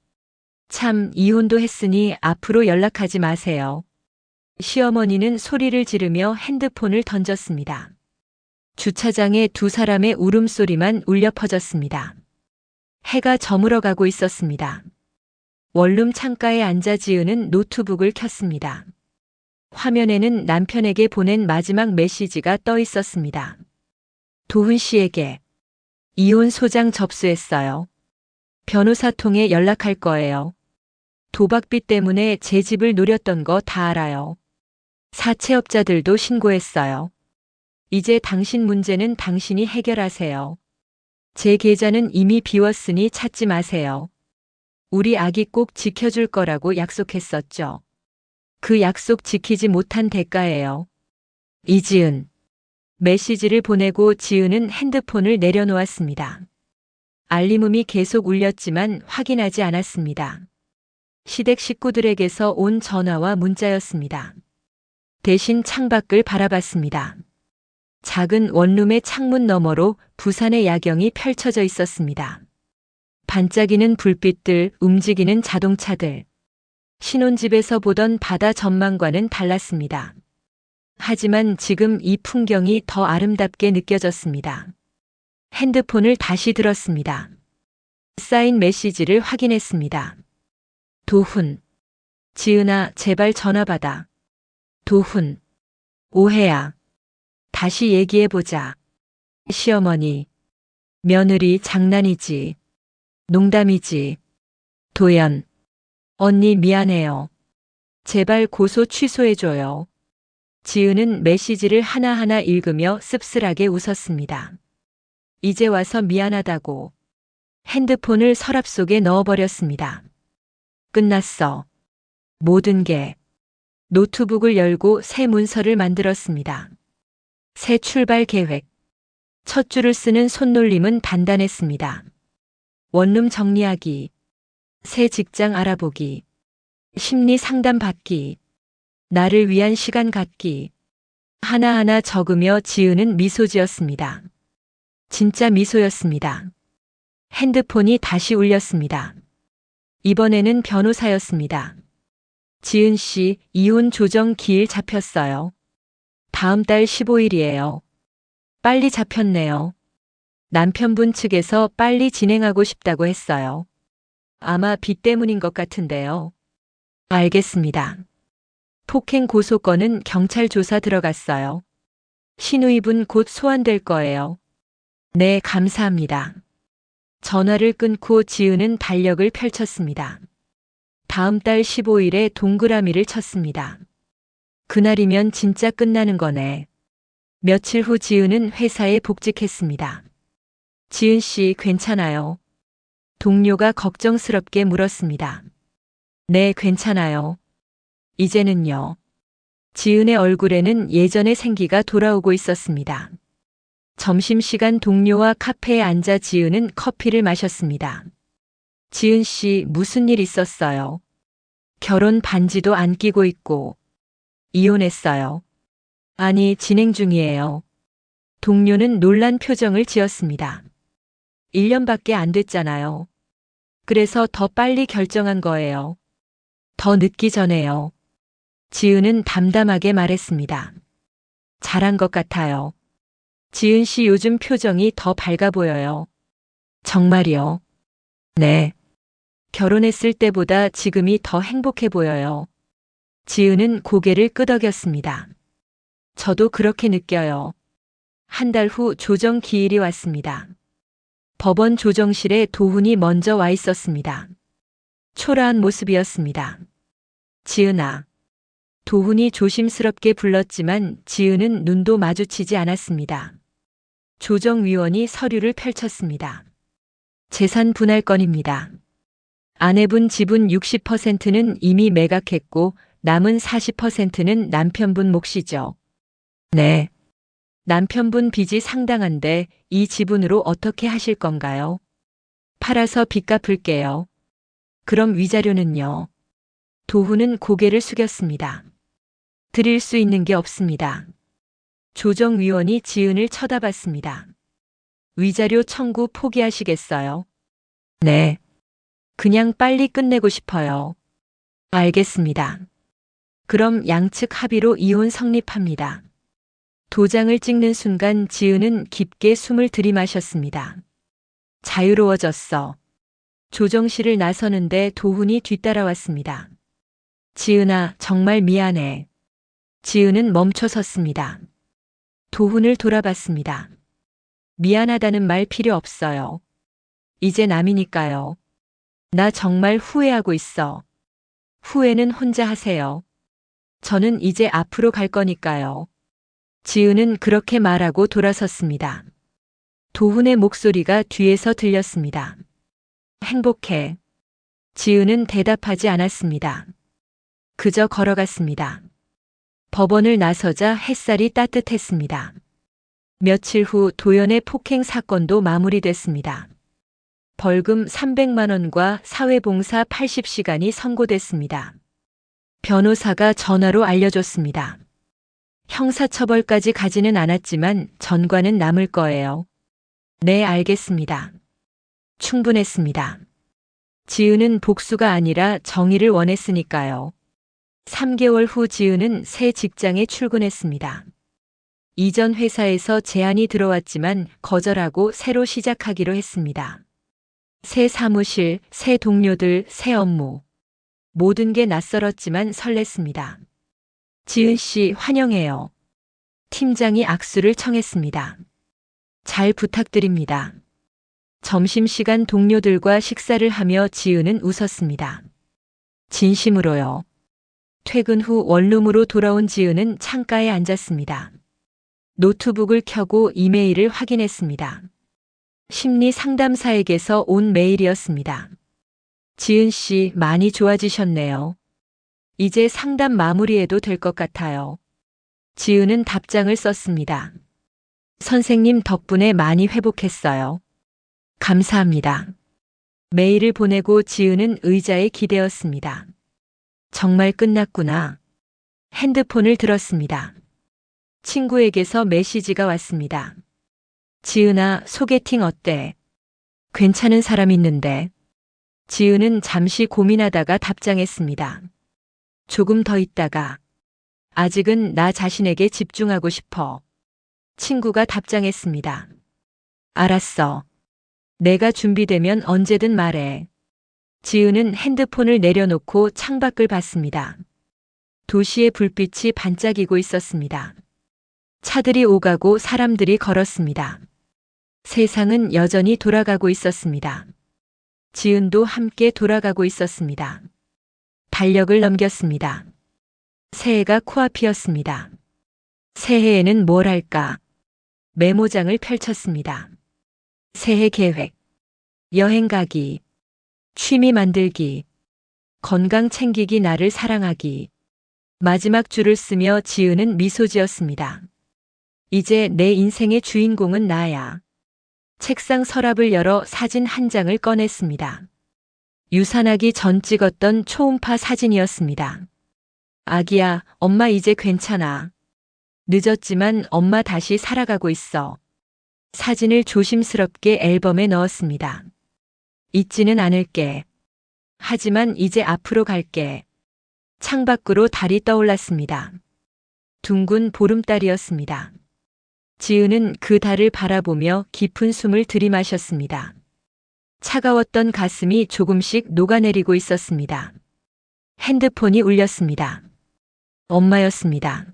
참, 이혼도 했으니 앞으로 연락하지 마세요. 시어머니는 소리를 지르며 핸드폰을 던졌습니다. 주차장에 두 사람의 울음소리만 울려 퍼졌습니다. 해가 저물어 가고 있었습니다. 원룸 창가에 앉아 지은은 노트북을 켰습니다. 화면에는 남편에게 보낸 마지막 메시지가 떠 있었습니다. 도훈 씨에게. 이혼 소장 접수했어요. 변호사 통해 연락할 거예요. 도박빚 때문에 제 집을 노렸던 거 다 알아요. 사채업자들도 신고했어요. 이제 당신 문제는 당신이 해결하세요. 제 계좌는 이미 비웠으니 찾지 마세요. 우리 아기 꼭 지켜줄 거라고 약속했었죠. 그 약속 지키지 못한 대가예요. 이지은. 메시지를 보내고 지은은 핸드폰을 내려놓았습니다. 알림음이 계속 울렸지만 확인하지 않았습니다. 시댁 식구들에게서 온 전화와 문자였습니다. 대신 창밖을 바라봤습니다. 작은 원룸의 창문 너머로 부산의 야경이 펼쳐져 있었습니다. 반짝이는 불빛들, 움직이는 자동차들. 신혼집에서 보던 바다 전망과는 달랐습니다. 하지만 지금 이 풍경이 더 아름답게 느껴졌습니다. 핸드폰을 다시 들었습니다. 쌓인 메시지를 확인했습니다. 도훈. 지은아, 제발 전화 받아. 도훈. 오해야. 다시 얘기해보자. 시어머니. 며느리 장난이지. 농담이지. 도연. 언니 미안해요. 제발 고소 취소해줘요. 지은은 메시지를 하나하나 읽으며 씁쓸하게 웃었습니다. 이제 와서 미안하다고. 핸드폰을 서랍 속에 넣어버렸습니다. 끝났어. 모든 게. 노트북을 열고 새 문서를 만들었습니다. 새 출발 계획. 첫 줄을 쓰는 손놀림은 단단했습니다. 원룸 정리하기. 새 직장 알아보기. 심리 상담 받기. 나를 위한 시간 갖기. 하나하나 적으며 지으는 미소 지었습니다. 진짜 미소였습니다. 핸드폰이 다시 울렸습니다. 이번에는 변호사였습니다. 지은 씨, 이혼 조정 기일 잡혔어요. 다음 달 15일이에요. 빨리 잡혔네요. 남편분 측에서 빨리 진행하고 싶다고 했어요. 아마 빚 때문인 것 같은데요. 알겠습니다. 폭행 고소 건은 경찰 조사 들어갔어요. 신우이분 곧 소환될 거예요. 네, 감사합니다. 전화를 끊고 지은은 달력을 펼쳤습니다. 다음 달 15일에 동그라미를 쳤습니다. 그날이면 진짜 끝나는 거네. 며칠 후 지은은 회사에 복직했습니다. 지은 씨 괜찮아요? 동료가 걱정스럽게 물었습니다. 네, 괜찮아요. 이제는요. 지은의 얼굴에는 예전의 생기가 돌아오고 있었습니다. 점심시간 동료와 카페에 앉아 지은은 커피를 마셨습니다. 지은 씨 무슨 일 있었어요? 결혼 반지도 안 끼고 있고 이혼했어요. 아니, 진행 중이에요. 동료는 놀란 표정을 지었습니다. 1년밖에 안 됐잖아요. 그래서 더 빨리 결정한 거예요. 더 늦기 전에요. 지은은 담담하게 말했습니다. 잘한 것 같아요. 지은 씨 요즘 표정이 더 밝아 보여요. 정말이요? 네. 결혼했을 때보다 지금이 더 행복해 보여요. 지은은 고개를 끄덕였습니다. 저도 그렇게 느껴요. 한 달 후 조정 기일이 왔습니다. 법원 조정실에 도훈이 먼저 와 있었습니다. 초라한 모습이었습니다. 지은아. 도훈이 조심스럽게 불렀지만 지은은 눈도 마주치지 않았습니다. 조정위원이 서류를 펼쳤습니다. 재산 분할 건입니다. 아내분 지분 60%는 이미 매각했고 남은 40%는 남편분 몫이죠. 네. 남편분 빚이 상당한데 이 지분으로 어떻게 하실 건가요? 팔아서 빚 갚을게요. 그럼 위자료는요? 도훈은 고개를 숙였습니다. 드릴 수 있는 게 없습니다. 조정위원이 지은을 쳐다봤습니다. 위자료 청구 포기하시겠어요? 네. 그냥 빨리 끝내고 싶어요. 알겠습니다. 그럼 양측 합의로 이혼 성립합니다. 도장을 찍는 순간 지은은 깊게 숨을 들이마셨습니다. 자유로워졌어. 조정실을 나서는데 도훈이 뒤따라왔습니다. 지은아, 정말 미안해. 지은은 멈춰 섰습니다. 도훈을 돌아봤습니다. 미안하다는 말 필요 없어요. 이제 남이니까요. 나 정말 후회하고 있어. 후회는 혼자 하세요. 저는 이제 앞으로 갈 거니까요. 지은은 그렇게 말하고 돌아섰습니다. 도훈의 목소리가 뒤에서 들렸습니다. 행복해. 지은은 대답하지 않았습니다. 그저 걸어갔습니다. 법원을 나서자 햇살이 따뜻했습니다. 며칠 후 도연의 폭행 사건도 마무리됐습니다. 벌금 300만 원과 사회봉사 80시간이 선고됐습니다. 변호사가 전화로 알려줬습니다. 형사처벌까지 가지는 않았지만 전과는 남을 거예요. 네, 알겠습니다. 충분했습니다. 지은은 복수가 아니라 정의를 원했으니까요. 3개월 후 지은은 새 직장에 출근했습니다. 이전 회사에서 제안이 들어왔지만 거절하고 새로 시작하기로 했습니다. 새 사무실, 새 동료들, 새 업무. 모든 게 낯설었지만 설렜습니다. 지은 씨 환영해요. 팀장이 악수를 청했습니다. 잘 부탁드립니다. 점심시간 동료들과 식사를 하며 지은은 웃었습니다. 진심으로요. 퇴근 후 원룸으로 돌아온 지은은 창가에 앉았습니다. 노트북을 켜고 이메일을 확인했습니다. 심리 상담사에게서 온 메일이었습니다. 지은 씨 많이 좋아지셨네요. 이제 상담 마무리해도 될 것 같아요. 지은은 답장을 썼습니다. 선생님 덕분에 많이 회복했어요. 감사합니다. 메일을 보내고 지은은 의자에 기대었습니다. 정말 끝났구나. 핸드폰을 들었습니다. 친구에게서 메시지가 왔습니다. 지은아, 소개팅 어때? 괜찮은 사람 있는데. 지은은 잠시 고민하다가 답장했습니다. 조금 더 있다가. 아직은 나 자신에게 집중하고 싶어. 친구가 답장했습니다. 알았어. 내가 준비되면 언제든 말해. 지은은 핸드폰을 내려놓고 창밖을 봤습니다. 도시의 불빛이 반짝이고 있었습니다. 차들이 오가고 사람들이 걸었습니다. 세상은 여전히 돌아가고 있었습니다. 지은도 함께 돌아가고 있었습니다. 달력을 넘겼습니다. 새해가 코앞이었습니다. 새해에는 뭘 할까? 메모장을 펼쳤습니다. 새해 계획, 여행 가기, 취미 만들기, 건강 챙기기, 나를 사랑하기. 마지막 줄을 쓰며 지은은 미소 지었습니다. 이제 내 인생의 주인공은 나야. 책상 서랍을 열어 사진 한 장을 꺼냈습니다. 유산하기 전 찍었던 초음파 사진이었습니다. 아기야, 엄마 이제 괜찮아. 늦었지만 엄마 다시 살아가고 있어. 사진을 조심스럽게 앨범에 넣었습니다. 잊지는 않을게. 하지만 이제 앞으로 갈게. 창밖으로 달이 떠올랐습니다. 둥근 보름달이었습니다. 지은은 그 달을 바라보며 깊은 숨을 들이마셨습니다. 차가웠던 가슴이 조금씩 녹아내리고 있었습니다. 핸드폰이 울렸습니다. 엄마였습니다.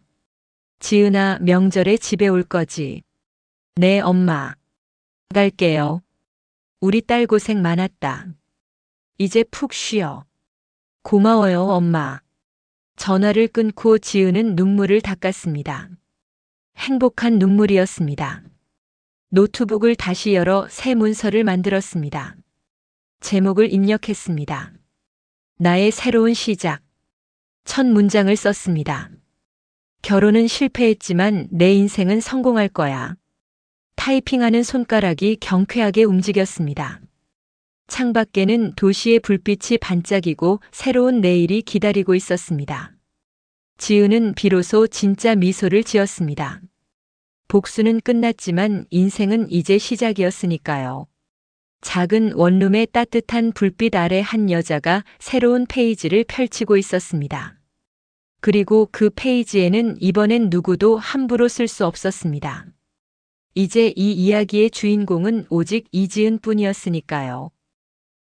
지은아, 명절에 집에 올 거지? 네, 엄마. 갈게요. 우리 딸 고생 많았다. 이제 푹 쉬어. 고마워요, 엄마. 전화를 끊고 지은은 눈물을 닦았습니다. 행복한 눈물이었습니다. 노트북을 다시 열어 새 문서를 만들었습니다. 제목을 입력했습니다. 나의 새로운 시작. 첫 문장을 썼습니다. 결혼은 실패했지만 내 인생은 성공할 거야. 타이핑하는 손가락이 경쾌하게 움직였습니다. 창밖에는 도시의 불빛이 반짝이고 새로운 내일이 기다리고 있었습니다. 지은은 비로소 진짜 미소를 지었습니다. 복수는 끝났지만 인생은 이제 시작이었으니까요. 작은 원룸의 따뜻한 불빛 아래 한 여자가 새로운 페이지를 펼치고 있었습니다. 그리고 그 페이지에는 이번엔 누구도 함부로 쓸 수 없었습니다. 이제 이 이야기의 주인공은 오직 이지은 뿐이었으니까요.